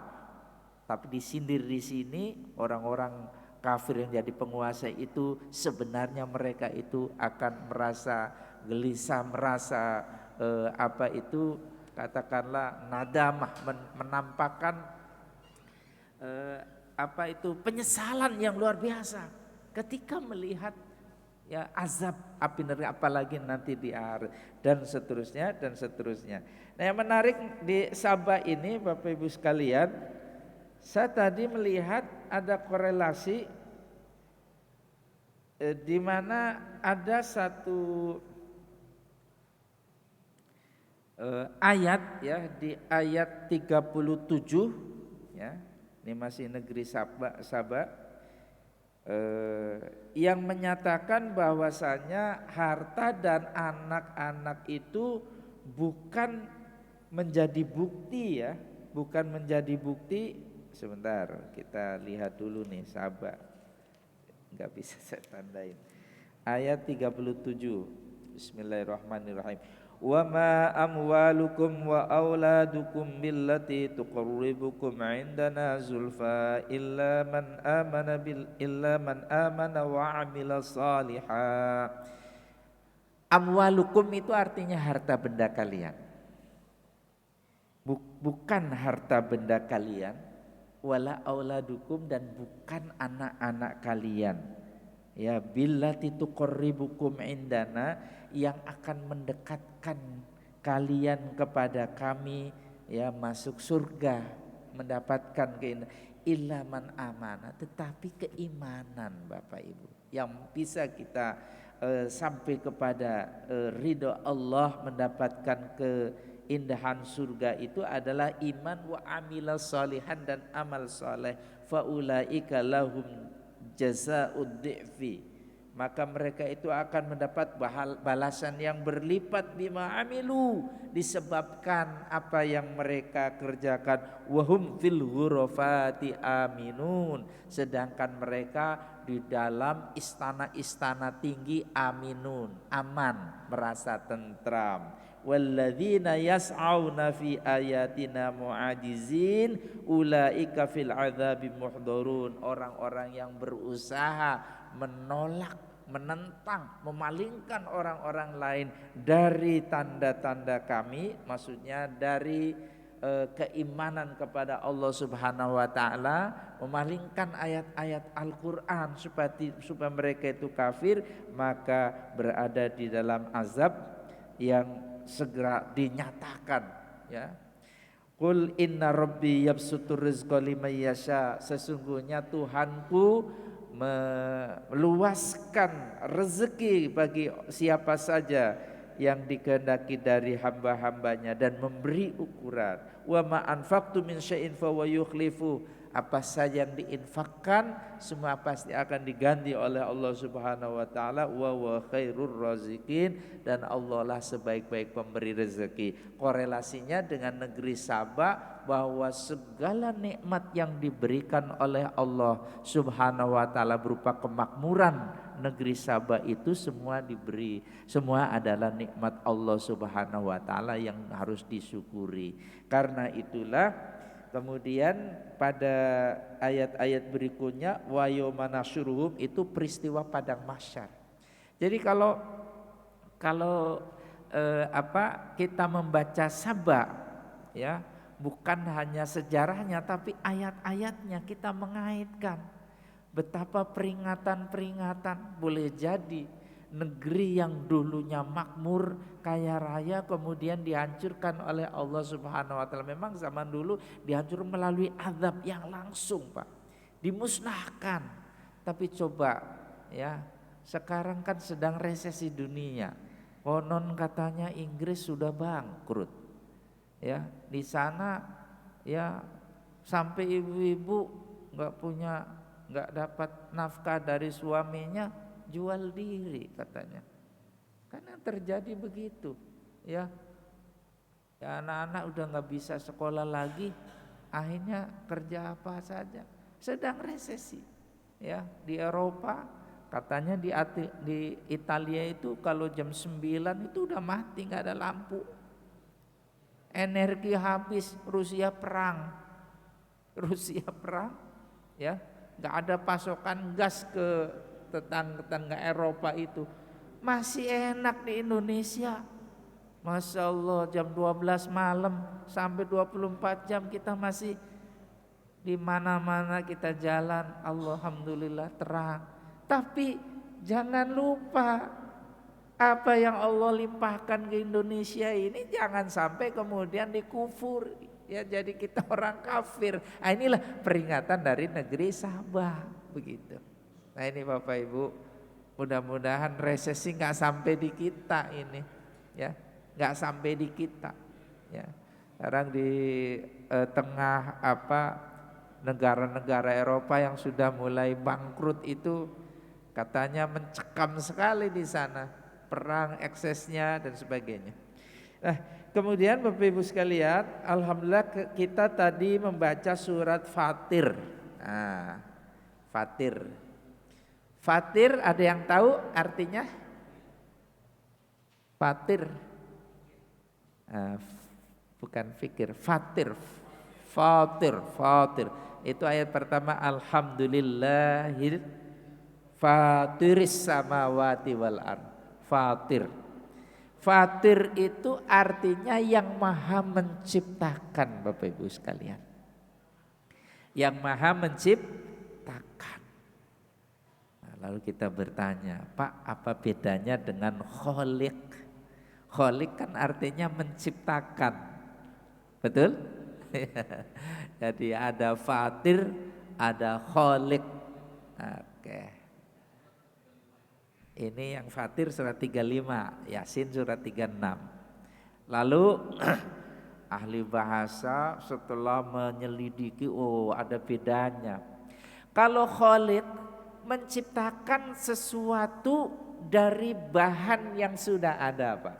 Tapi disindir di sini orang-orang kafir yang jadi penguasa itu sebenarnya mereka itu akan merasa gelisah, merasa apa itu katakanlah nadamah, menampakkan apa itu penyesalan yang luar biasa ketika melihat, ya, azab api neraka, apalagi nanti di akhir, dan seterusnya dan seterusnya. Nah, yang menarik di Sabah ini Bapak Ibu sekalian, saya tadi melihat ada korelasi di mana ada satu ayat, ya, di ayat 37, ya, ini masih negeri Sabah, yang menyatakan bahwasanya harta dan anak-anak itu bukan menjadi bukti, ya, bukan menjadi bukti. Sebentar, kita lihat dulu nih Sabah, nggak bisa saya tandain. Ayat 37, Bismillahirrahmanirrahim. Wa ma amwalukum wa auladukum billati tuqarribukum indana zulfa illa man amana wa amila salihah. Amwalukum itu artinya harta benda kalian. Bukan harta benda kalian, wala auladukum, dan bukan anak-anak kalian. Ya, billati tuqarribukum indana, yang akan mendekatkan kalian kepada kami ya masuk surga, mendapatkan keindahan illa man amana, tetapi keimanan Bapak Ibu yang bisa kita sampai kepada ridho Allah, mendapatkan keindahan surga itu adalah iman wa amila salihan dan amal soleh, faulaika lahum jazaa'ud dhi'fi, maka mereka itu akan mendapat balasan yang berlipat bima amilu, disebabkan apa yang mereka kerjakan. Wahum fil ghurafati aminun, sedangkan mereka di dalam istana-istana tinggi aminun, aman, merasa tentram. Walladzina yas'auna fi ayatina mu'ajizin ulaika fil adzabi muhdharun, orang-orang yang berusaha menolak, menentang, memalingkan orang-orang lain dari tanda-tanda kami, maksudnya dari keimanan kepada Allah Subhanahu wa taala, memalingkan ayat-ayat Al-Qur'an supaya mereka itu kafir, maka berada di dalam azab yang segera dinyatakan ya. Qul inna rabbi yabsutur rizqa liman yasha, sesungguhnya Tuhanku meluaskan rezeki bagi siapa saja yang dikehendaki dari hamba-hambanya dan memberi ukuran. Wa ma anfaqtu min syai'in fa wa yukhlifu, apa saja yang diinfakkan semua pasti akan diganti oleh Allah Subhanahu wa taala. Wa wa khairur raziqin, dan Allah lah sebaik-baik pemberi rezeki. Korelasinya dengan negeri Saba, bahwa segala nikmat yang diberikan oleh Allah Subhanahu wa taala berupa kemakmuran negeri Saba itu semua diberi, semua adalah nikmat Allah Subhanahu wa taala yang harus disyukuri. Karena itulah kemudian pada ayat-ayat berikutnya wa yauma nasyuruhum, itu peristiwa padang mahsyar. Jadi kalau kita membaca Saba ya, bukan hanya sejarahnya tapi ayat-ayatnya kita mengaitkan betapa peringatan-peringatan. Boleh jadi negeri yang dulunya makmur, kaya raya, kemudian dihancurkan oleh Allah Subhanahu wa taala. Memang zaman dulu dihancurkan melalui azab yang langsung, Pak. Dimusnahkan. Tapi coba ya, sekarang kan sedang resesi dunia. Konon katanya Inggris sudah bangkrut. Ya, di sana ya sampai ibu-ibu nggak dapat nafkah dari suaminya, jual diri katanya. Karena terjadi begitu ya. Ya, anak-anak udah nggak bisa sekolah lagi, akhirnya kerja apa saja. Sedang resesi ya. Di Eropa katanya di Italia itu kalau jam 9 itu udah mati, nggak ada lampu. Energi habis, Rusia perang ya, nggak ada pasokan gas ke tetangga Eropa itu. Masih enak di Indonesia, Masya Allah, jam 12 malam sampai 24 jam kita masih di mana-mana kita jalan, alhamdulillah terang. Tapi jangan lupa apa yang Allah limpahkan ke Indonesia ini jangan sampai kemudian dikufur ya, jadi kita orang kafir. Nah, inilah peringatan dari negeri Sabah begitu. Nah ini Bapak Ibu, mudah-mudahan resesi nggak sampai di kita ini ya, nggak sampai di kita ya. Sekarang di tengah negara-negara Eropa yang sudah mulai bangkrut itu katanya mencekam sekali di sana. Perang, eksesnya dan sebagainya. Nah, kemudian Bapak Ibu sekalian, alhamdulillah kita tadi membaca surat Fatir. Nah, Fatir ada yang tahu artinya? Fatir. Bukan fikir, Fatir. Itu ayat pertama, alhamdulillahil fatiris samawati wal ardh. Fatir itu artinya yang maha menciptakan, Bapak Ibu sekalian. Yang maha menciptakan. Lalu kita bertanya, Pak, apa bedanya dengan kholik? Kholik kan artinya menciptakan, betul? Jadi ada fatir, ada kholik. Oke. Ini yang fatir surat 35, Yasin surat 36. Lalu ahli bahasa setelah menyelidiki, oh ada bedanya. Kalau kholik menciptakan sesuatu dari bahan yang sudah ada, Pak.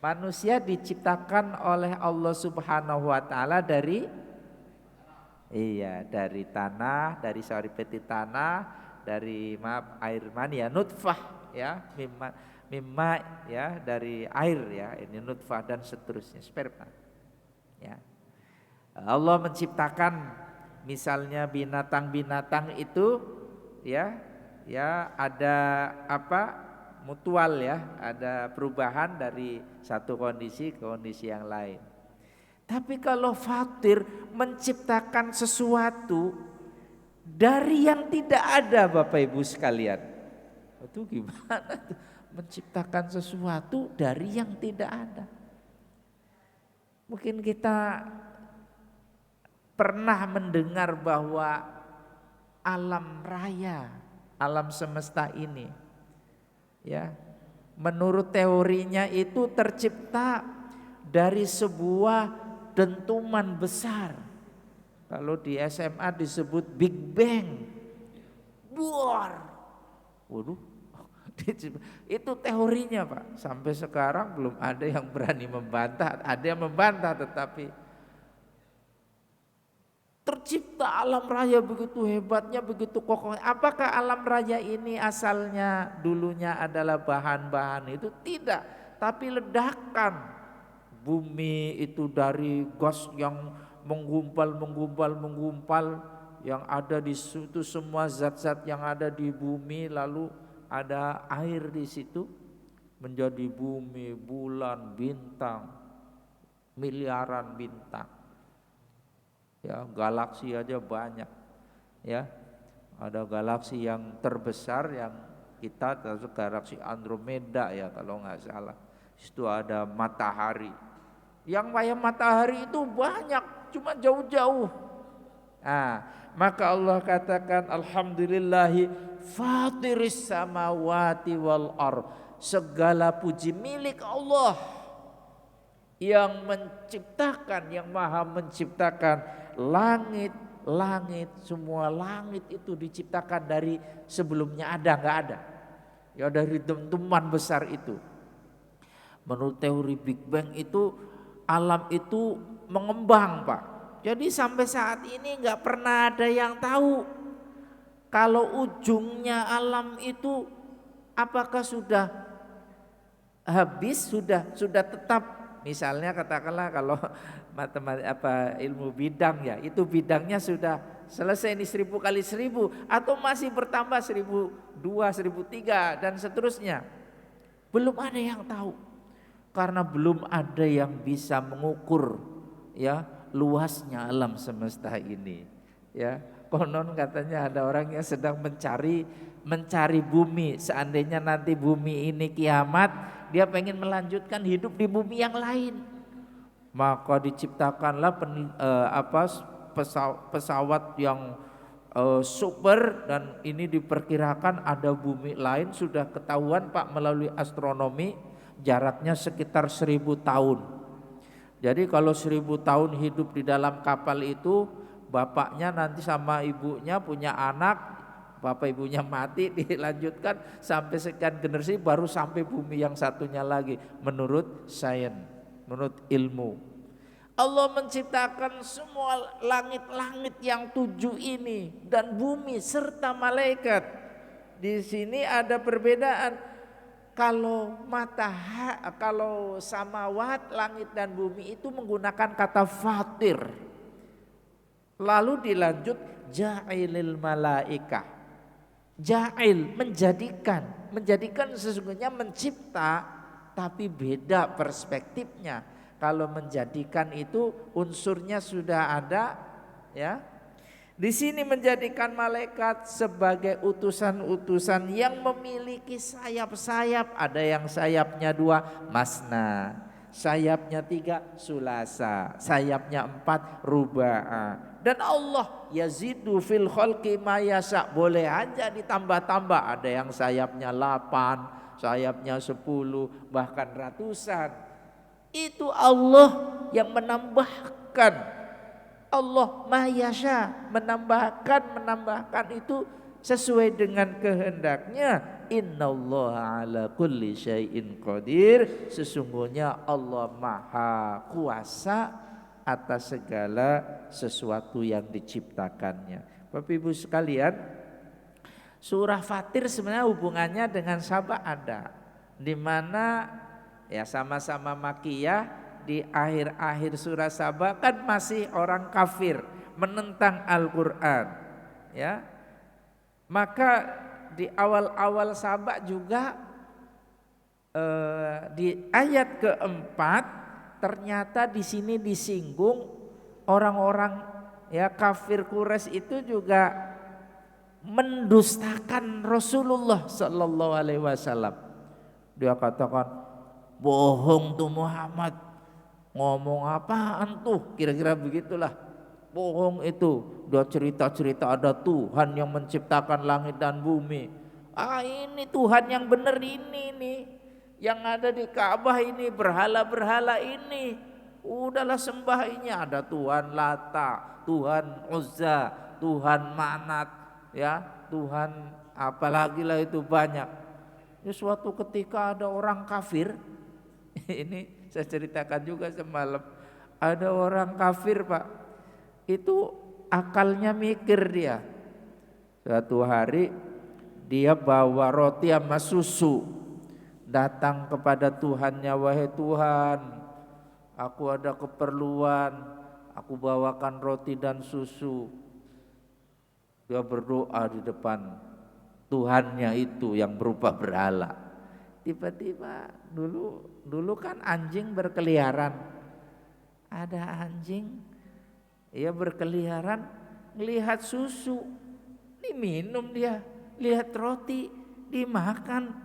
Manusia diciptakan oleh Allah Subhanahu wa taala dari tanah, dari saripeti tanah, dari air mani ya, nutfah ya, mimma ya, dari air ya, ini nutfah dan seterusnya, sperma. Ya. Allah menciptakan misalnya binatang-binatang itu ya ada mutual ya, ada perubahan dari satu kondisi ke kondisi yang lain. Tapi kalau fatir menciptakan sesuatu dari yang tidak ada, Bapak Ibu sekalian. Itu gimana tuh? Menciptakan sesuatu dari yang tidak ada. Mungkin kita pernah mendengar bahwa alam raya, alam semesta ini ya, menurut teorinya itu tercipta dari sebuah dentuman besar. Kalau di SMA disebut Big Bang. Buar. Waduh. Itu teorinya, Pak. Sampai sekarang belum ada yang berani membantah. Ada yang membantah, tetapi tercipta alam raya begitu hebatnya, begitu kokohnya. Apakah alam raya ini asalnya dulunya adalah bahan-bahan itu? Tidak, tapi ledakan. Bumi itu dari gas yang menggumpal, yang ada di situ semua zat-zat yang ada di bumi, lalu ada air di situ menjadi bumi, bulan, bintang, miliaran bintang. Ya, galaksi aja banyak. Ya. Ada galaksi yang terbesar yang kita termasuk galaksi Andromeda ya kalau nggak salah. Itu ada matahari. Yang kayak matahari itu banyak, cuma jauh-jauh. Nah, maka Allah katakan alhamdulillahi fatiris samawati wal ar. Segala puji milik Allah yang menciptakan, yang maha menciptakan langit, semua langit itu diciptakan dari sebelumnya nggak ada. Ya dari dentuman besar itu. Menurut teori Big Bang itu alam itu mengembang, Pak. Jadi sampai saat ini nggak pernah ada yang tahu kalau ujungnya alam itu apakah sudah habis, sudah tetap. Misalnya katakanlah kalau matematika ilmu bidang ya, itu bidangnya sudah selesai ini 1000 kali 1000 atau masih bertambah 1002, 1003 dan seterusnya. Belum ada yang tahu. Karena belum ada yang bisa mengukur ya luasnya alam semesta ini. Ya, konon katanya ada orang yang sedang mencari bumi. Seandainya nanti bumi ini kiamat, dia pengen melanjutkan hidup di bumi yang lain. Maka diciptakanlah pesawat yang super, dan ini diperkirakan ada bumi lain, sudah ketahuan Pak melalui astronomi, jaraknya sekitar 1000 tahun. Jadi kalau 1000 tahun hidup di dalam kapal itu, bapaknya nanti sama ibunya punya anak, bapak ibunya mati, dilanjutkan sampai sekian generasi baru sampai bumi yang satunya lagi menurut sains, menurut ilmu. Allah menciptakan semua langit-langit yang 7 ini dan bumi serta malaikat. Di sini ada perbedaan. Kalau kalau samawat, langit dan bumi itu menggunakan kata fatir. Lalu dilanjut ja'ilil malaikah. Ja'il menjadikan sesungguhnya mencipta, tapi beda perspektifnya. Kalau menjadikan itu unsurnya sudah ada ya. Di sini menjadikan malaikat sebagai utusan-utusan yang memiliki sayap-sayap. Ada yang sayapnya 2 masna, sayapnya 3 sulasa, sayapnya 4 ruba'a. Dan Allah yazidu fil khalqi ma yasha, boleh aja ditambah-tambah. Ada yang sayapnya 8, sayapnya 10, bahkan ratusan. Itu Allah yang menambahkan. Allah Mahyasya, menambahkan itu sesuai dengan kehendaknya. Innallaha ala kulli syai'in qadir, sesungguhnya Allah Maha Kuasa atas segala sesuatu yang diciptakannya. Bapak Ibu sekalian, surah Fatir sebenarnya hubungannya dengan Saba ada, di mana ya sama-sama makiyah. Di akhir-akhir surah Saba kan masih orang kafir menentang Al-Quran, ya. Maka di awal-awal Saba juga di ayat keempat ternyata di sini disinggung orang-orang ya kafir Quraisy itu juga mendustakan Rasulullah Sallallahu Alaihi Wasallam. Dia katakan, bohong tuh Muhammad. Ngomong apaan tuh, kira-kira begitulah. Bohong itu, dia cerita-cerita ada Tuhan yang menciptakan langit dan bumi. Ini Tuhan yang benar ini nih, yang ada di Ka'bah ini, berhala-berhala ini. Udahlah sembah ini, ada Tuhan Lata, Tuhan Uzza, Tuhan Manat, ya Tuhan apalagi lah itu banyak. Ya, suatu ketika ada orang kafir, ini saya ceritakan juga semalam, ada orang kafir Pak, itu akalnya mikir dia. Suatu hari dia bawa roti sama susu, datang kepada Tuhannya, wahai Tuhan, aku ada keperluan, aku bawakan roti dan susu. Dia berdoa di depan Tuhannya itu yang berupa berhala. Tiba-tiba dulu kan anjing berkeliaran, ada anjing ya berkeliaran melihat susu diminum, dia lihat roti dimakan.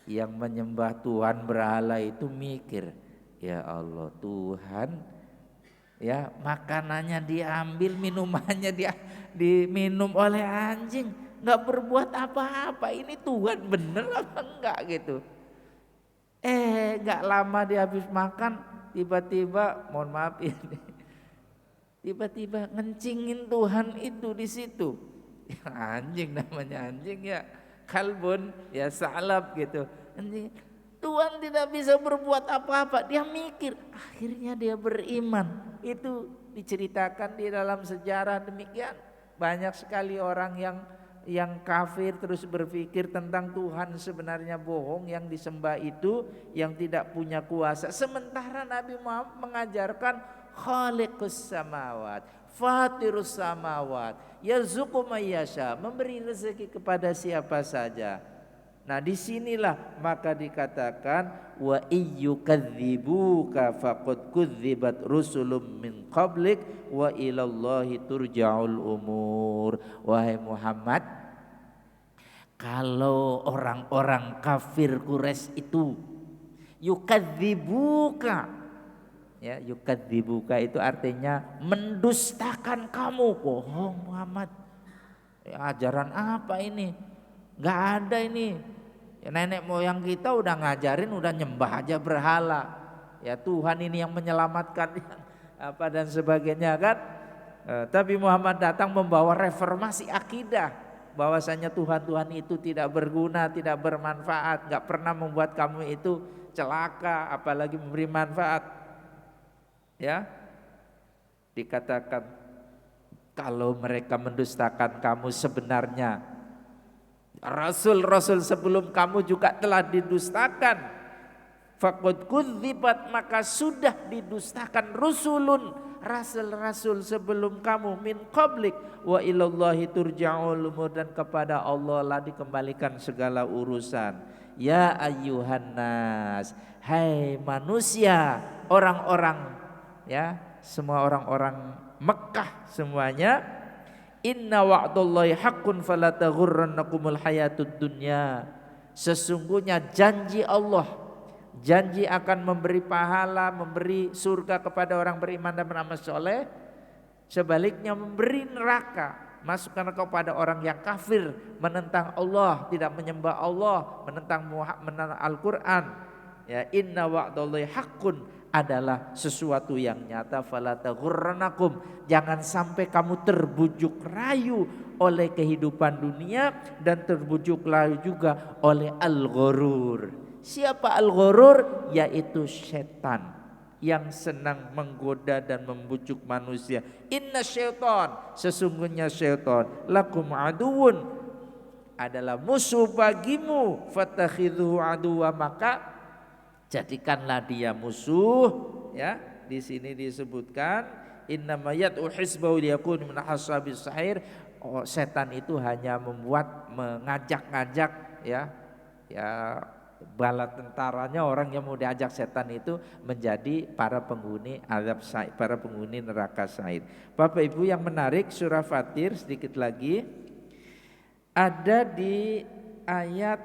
Yang menyembah Tuhan berhala itu mikir, ya Allah Tuhan, ya makanannya diambil, minumannya dia diminum oleh anjing, nggak berbuat apa-apa, ini Tuhan bener apa enggak gitu. Nggak lama dia habis makan, tiba-tiba mohon maaf ini, tiba-tiba ngencingin Tuhan itu di situ. Ya, anjing namanya anjing ya, kalbun ya salab gitu. Anjing. Tuhan tidak bisa berbuat apa-apa, dia mikir, akhirnya dia beriman. Itu diceritakan di dalam sejarah demikian. Banyak sekali orang yang kafir terus berpikir tentang Tuhan sebenarnya bohong, yang disembah itu yang tidak punya kuasa. Sementara Nabi Muhammad mengajarkan khaliqus samawat, fatirus samawat, yarzuqu may yasha, memberi rezeki kepada siapa saja. Nah disinilah maka dikatakan wa iyyukadzibuka faqad kudzibat rusulun min qablik wa ilallahi turja'ul umur. Wahai Muhammad, kalau orang-orang kafir Quraisy itu yukadzibuka, ya yukadzibuka itu artinya mendustakan kamu, bohong Muhammad. Ya, ajaran apa ini? Gak ada ini. Ya, nenek moyang kita udah ngajarin, udah nyembah aja berhala. Ya Tuhan ini yang menyelamatkan apa dan sebagainya kan. Tapi Muhammad datang membawa reformasi akidah, bahwasanya Tuhan-Tuhan itu tidak berguna, tidak bermanfaat, gak pernah membuat kamu itu celaka, apalagi memberi manfaat. Ya, dikatakan kalau mereka mendustakan kamu, sebenarnya Rasul-Rasul sebelum kamu juga telah didustakan. Faqad kudzibat, maka sudah didustakan rusulun, rasul-rasul sebelum kamu, min qablik wa ilallahi turja'ul umur, dan kepada Allah lah dikembalikan segala urusan. Ya ayyuhan nas, hai manusia, orang-orang ya, semua orang-orang Mekah semuanya. Inna wa'dallahi haqqun fala taghurrannakumul hayatud dunya. Sesungguhnya janji Allah, janji akan memberi pahala, memberi surga kepada orang beriman dan beramal soleh. Sebaliknya memberi neraka, masukkan kepada orang yang kafir, menentang Allah, tidak menyembah Allah, menentang Al-Quran. Ya, inna wa'dallahi haqqun adalah sesuatu yang nyata. Fala taghurrannakum, jangan sampai kamu terbujuk rayu oleh kehidupan dunia dan terbujuk rayu juga oleh al-ghurur. Siapa al-ghurur? Yaitu setan yang senang menggoda dan membujuk manusia. Inna syaitan, sesungguhnya syaitan lakum aduun, adalah musuh bagimu. Fatakhidhu aduwa, maka jadikanlah dia musuh. Ya, di sini disebutkan innama yad'u hizbahu liyakunu min ashabis sa'ir. Oh, setan itu hanya membuat mengajak-ngajak ya bala tentaranya, orang yang mau diajak setan itu menjadi para penghuni azab sa'ir, para penghuni neraka sa'ir. Bapak Ibu yang menarik, surah Fatir sedikit lagi ada di ayat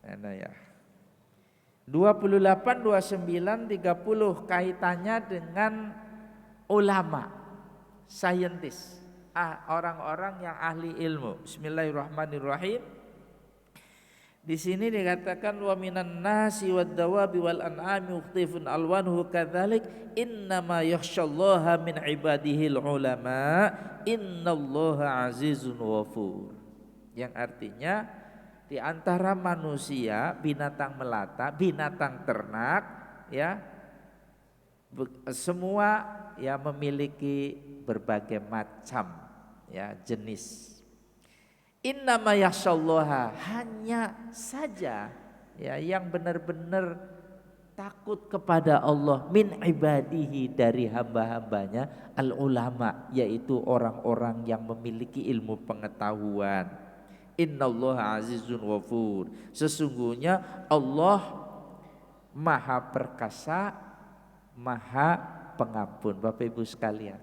28, 29, 30 kaitannya dengan ulama, saintis, orang-orang yang ahli ilmu. Bismillahirrahmanirrahim. Di sini dikatakan wa minan nasi wad dawabi wal an'ami mukhtalifun alwanuhu kadzalik innama yakhsyallaha min ibadihil ulama innallaha azizun ghafur. Yang artinya di antara manusia, binatang melata, binatang ternak, ya semua ya memiliki berbagai macam ya jenis. Innama yakhsyallaha, hanya saja ya yang benar-benar takut kepada Allah min ibadihi, dari hamba-hambanya, al ulama, yaitu orang-orang yang memiliki ilmu pengetahuan. Innallaha azizun ghafur, sesungguhnya Allah maha perkasa, maha pengampun. Bapak Ibu sekalian,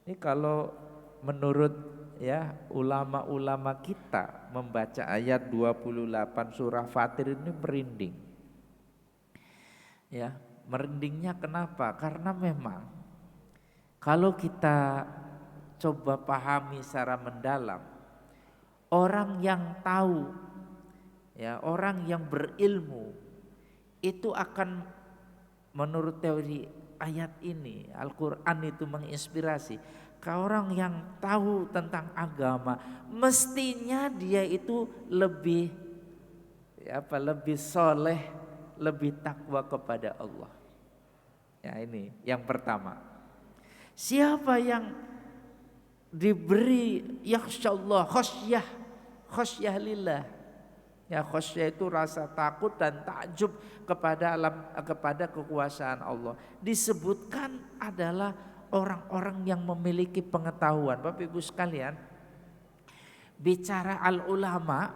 ini kalau menurut ya ulama-ulama kita membaca ayat 28 surah Fatir ini merinding. Ya, merindingnya kenapa? Karena memang kalau kita coba pahami secara mendalam, orang yang tahu ya, orang yang berilmu itu akan, menurut teori ayat ini, Al-Quran itu menginspirasi ke orang yang tahu tentang agama, mestinya dia itu lebih lebih soleh, lebih takwa kepada Allah. Ya, ini yang pertama. Siapa yang diberi yakhsyallah, khasyah lillah. Ya, khasyah itu rasa takut dan takjub kepada kekuasaan Allah. Disebutkan adalah orang-orang yang memiliki pengetahuan. Bapak Ibu sekalian, bicara al ulama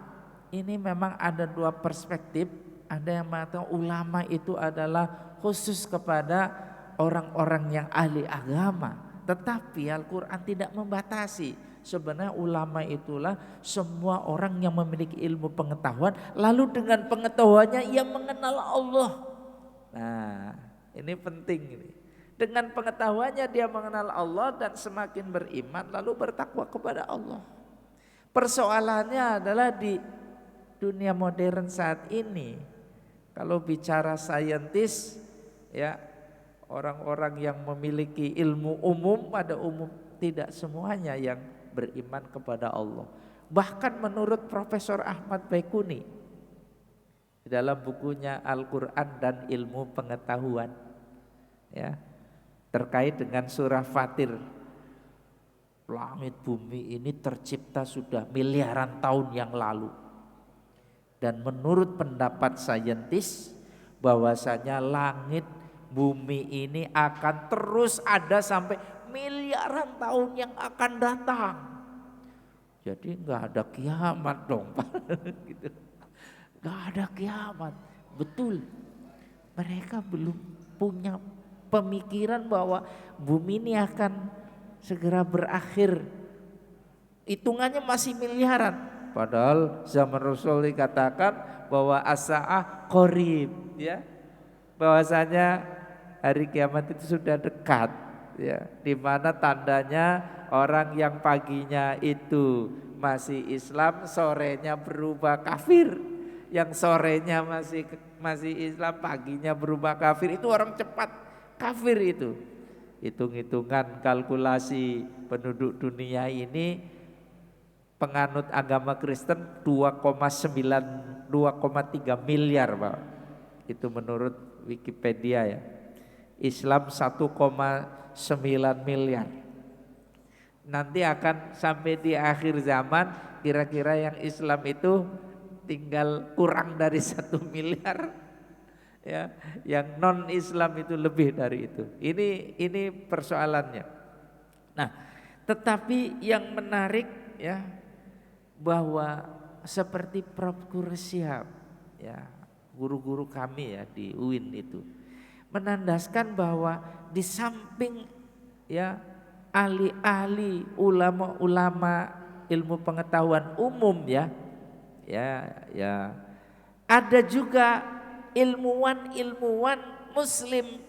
ini memang ada dua perspektif. Ada yang mengatakan ulama itu adalah khusus kepada orang-orang yang ahli agama. Tetapi Al-Quran tidak membatasi. Sebenarnya ulama itulah semua orang yang memiliki ilmu pengetahuan, lalu dengan pengetahuannya ia mengenal Allah. Nah, ini penting ini. Dengan pengetahuannya dia mengenal Allah dan semakin beriman lalu bertakwa kepada Allah. Persoalannya adalah di dunia modern saat ini, kalau bicara saintis ya, orang-orang yang memiliki ilmu umum pada umum, tidak semuanya yang beriman kepada Allah. Bahkan menurut Profesor Ahmad Baikuni dalam bukunya Al-Quran dan Ilmu Pengetahuan ya, terkait dengan surah Fatir, langit bumi ini tercipta sudah miliaran tahun yang lalu. Dan menurut pendapat saintis bahwasanya langit bumi ini akan terus ada sampai miliaran tahun yang akan datang. Jadi nggak ada kiamat dong, gitu. Nggak ada kiamat, betul. Mereka belum punya pemikiran bahwa bumi ini akan segera berakhir hitungannya masih miliaran. Padahal zaman Rasul dikatakan bahwa as-saah qarib, ya. Bahwasanya hari kiamat itu sudah dekat, ya. Di mana tandanya orang yang paginya itu masih Islam, sorenya berubah kafir. Yang sorenya masih Islam, paginya berubah kafir, itu orang cepat kafir itu. Hitung-hitungan kalkulasi penduduk dunia ini penganut agama Kristen 2,3 miliar, Pak. Itu menurut Wikipedia ya. Islam 1,9 miliar. Nanti akan sampai di akhir zaman kira-kira yang Islam itu tinggal kurang dari 1 miliar. Ya, yang non Islam itu lebih dari itu. Ini persoalannya. Nah, tetapi yang menarik ya bahwa seperti Prof. Kursiap ya, guru-guru kami ya di UIN itu menandaskan bahwa di samping ya ahli-ahli ulama-ulama ilmu pengetahuan umum ya ada juga ilmuwan muslim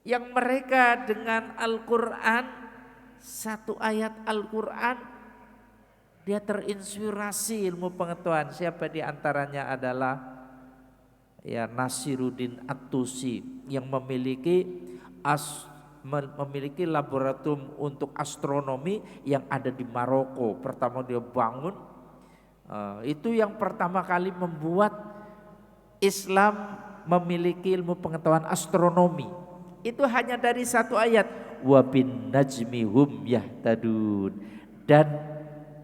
yang mereka dengan Al-Quran, satu ayat Al-Quran dia terinspirasi ilmu pengetahuan. Siapa di antaranya adalah ya Nasiruddin At-Tusi yang memiliki laboratorium untuk astronomi yang ada di Maroko. Pertama dia bangun, itu yang pertama kali membuat Islam memiliki ilmu pengetahuan astronomi. Itu hanya dari satu ayat, wa bin najmi hum yahtadun, dan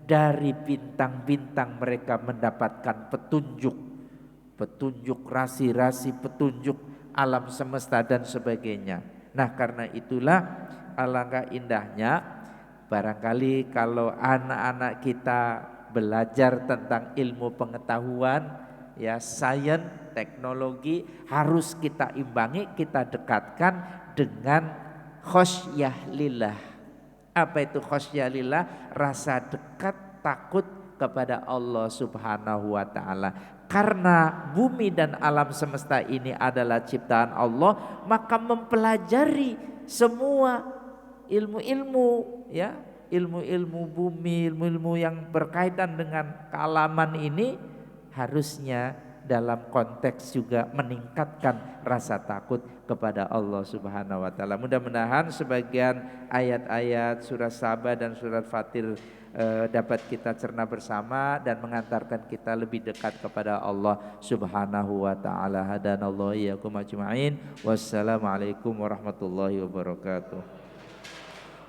dari bintang-bintang mereka mendapatkan petunjuk rasi-rasi, petunjuk alam semesta dan sebagainya. Nah, karena itulah alangkah indahnya barangkali kalau anak-anak kita belajar tentang ilmu pengetahuan ya, sains, teknologi, harus kita imbangi, kita dekatkan dengan khosyah lillah. Apa itu khosyah lillah? Rasa dekat, takut kepada Allah Subhanahu wa ta'ala. Karena bumi dan alam semesta ini adalah ciptaan Allah, maka mempelajari semua ilmu-ilmu ya, ilmu-ilmu bumi, ilmu-ilmu yang berkaitan dengan kealaman ini harusnya dalam konteks juga meningkatkan rasa takut kepada Allah Subhanahu wa taala. Mudah-mudahan sebagian ayat-ayat surah Saba dan surat Fatir dapat kita cerna bersama dan mengantarkan kita lebih dekat kepada Allah Subhanahu wa taala. Hadanallahu iyyakum ajma'in. Wassalamualaikum warahmatullahi wabarakatuh.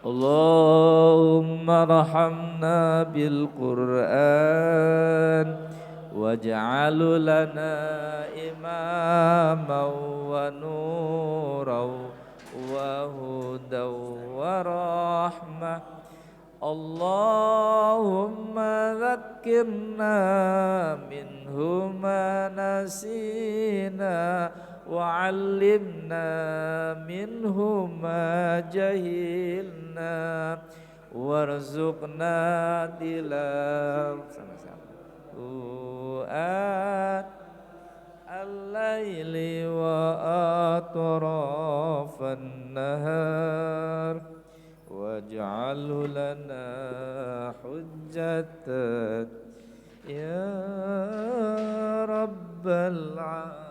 Allahumma rahamna bil Qur'an waj'al lana imaman wa nuran wa hudan wa rahmah. Allahumma dzakkirna minhu ma nasina wa 'allimna minhu ma jahilna warzuqna al-laili wa atrafan nahar waj'alhu lana hujjatan ya rabbal alamin.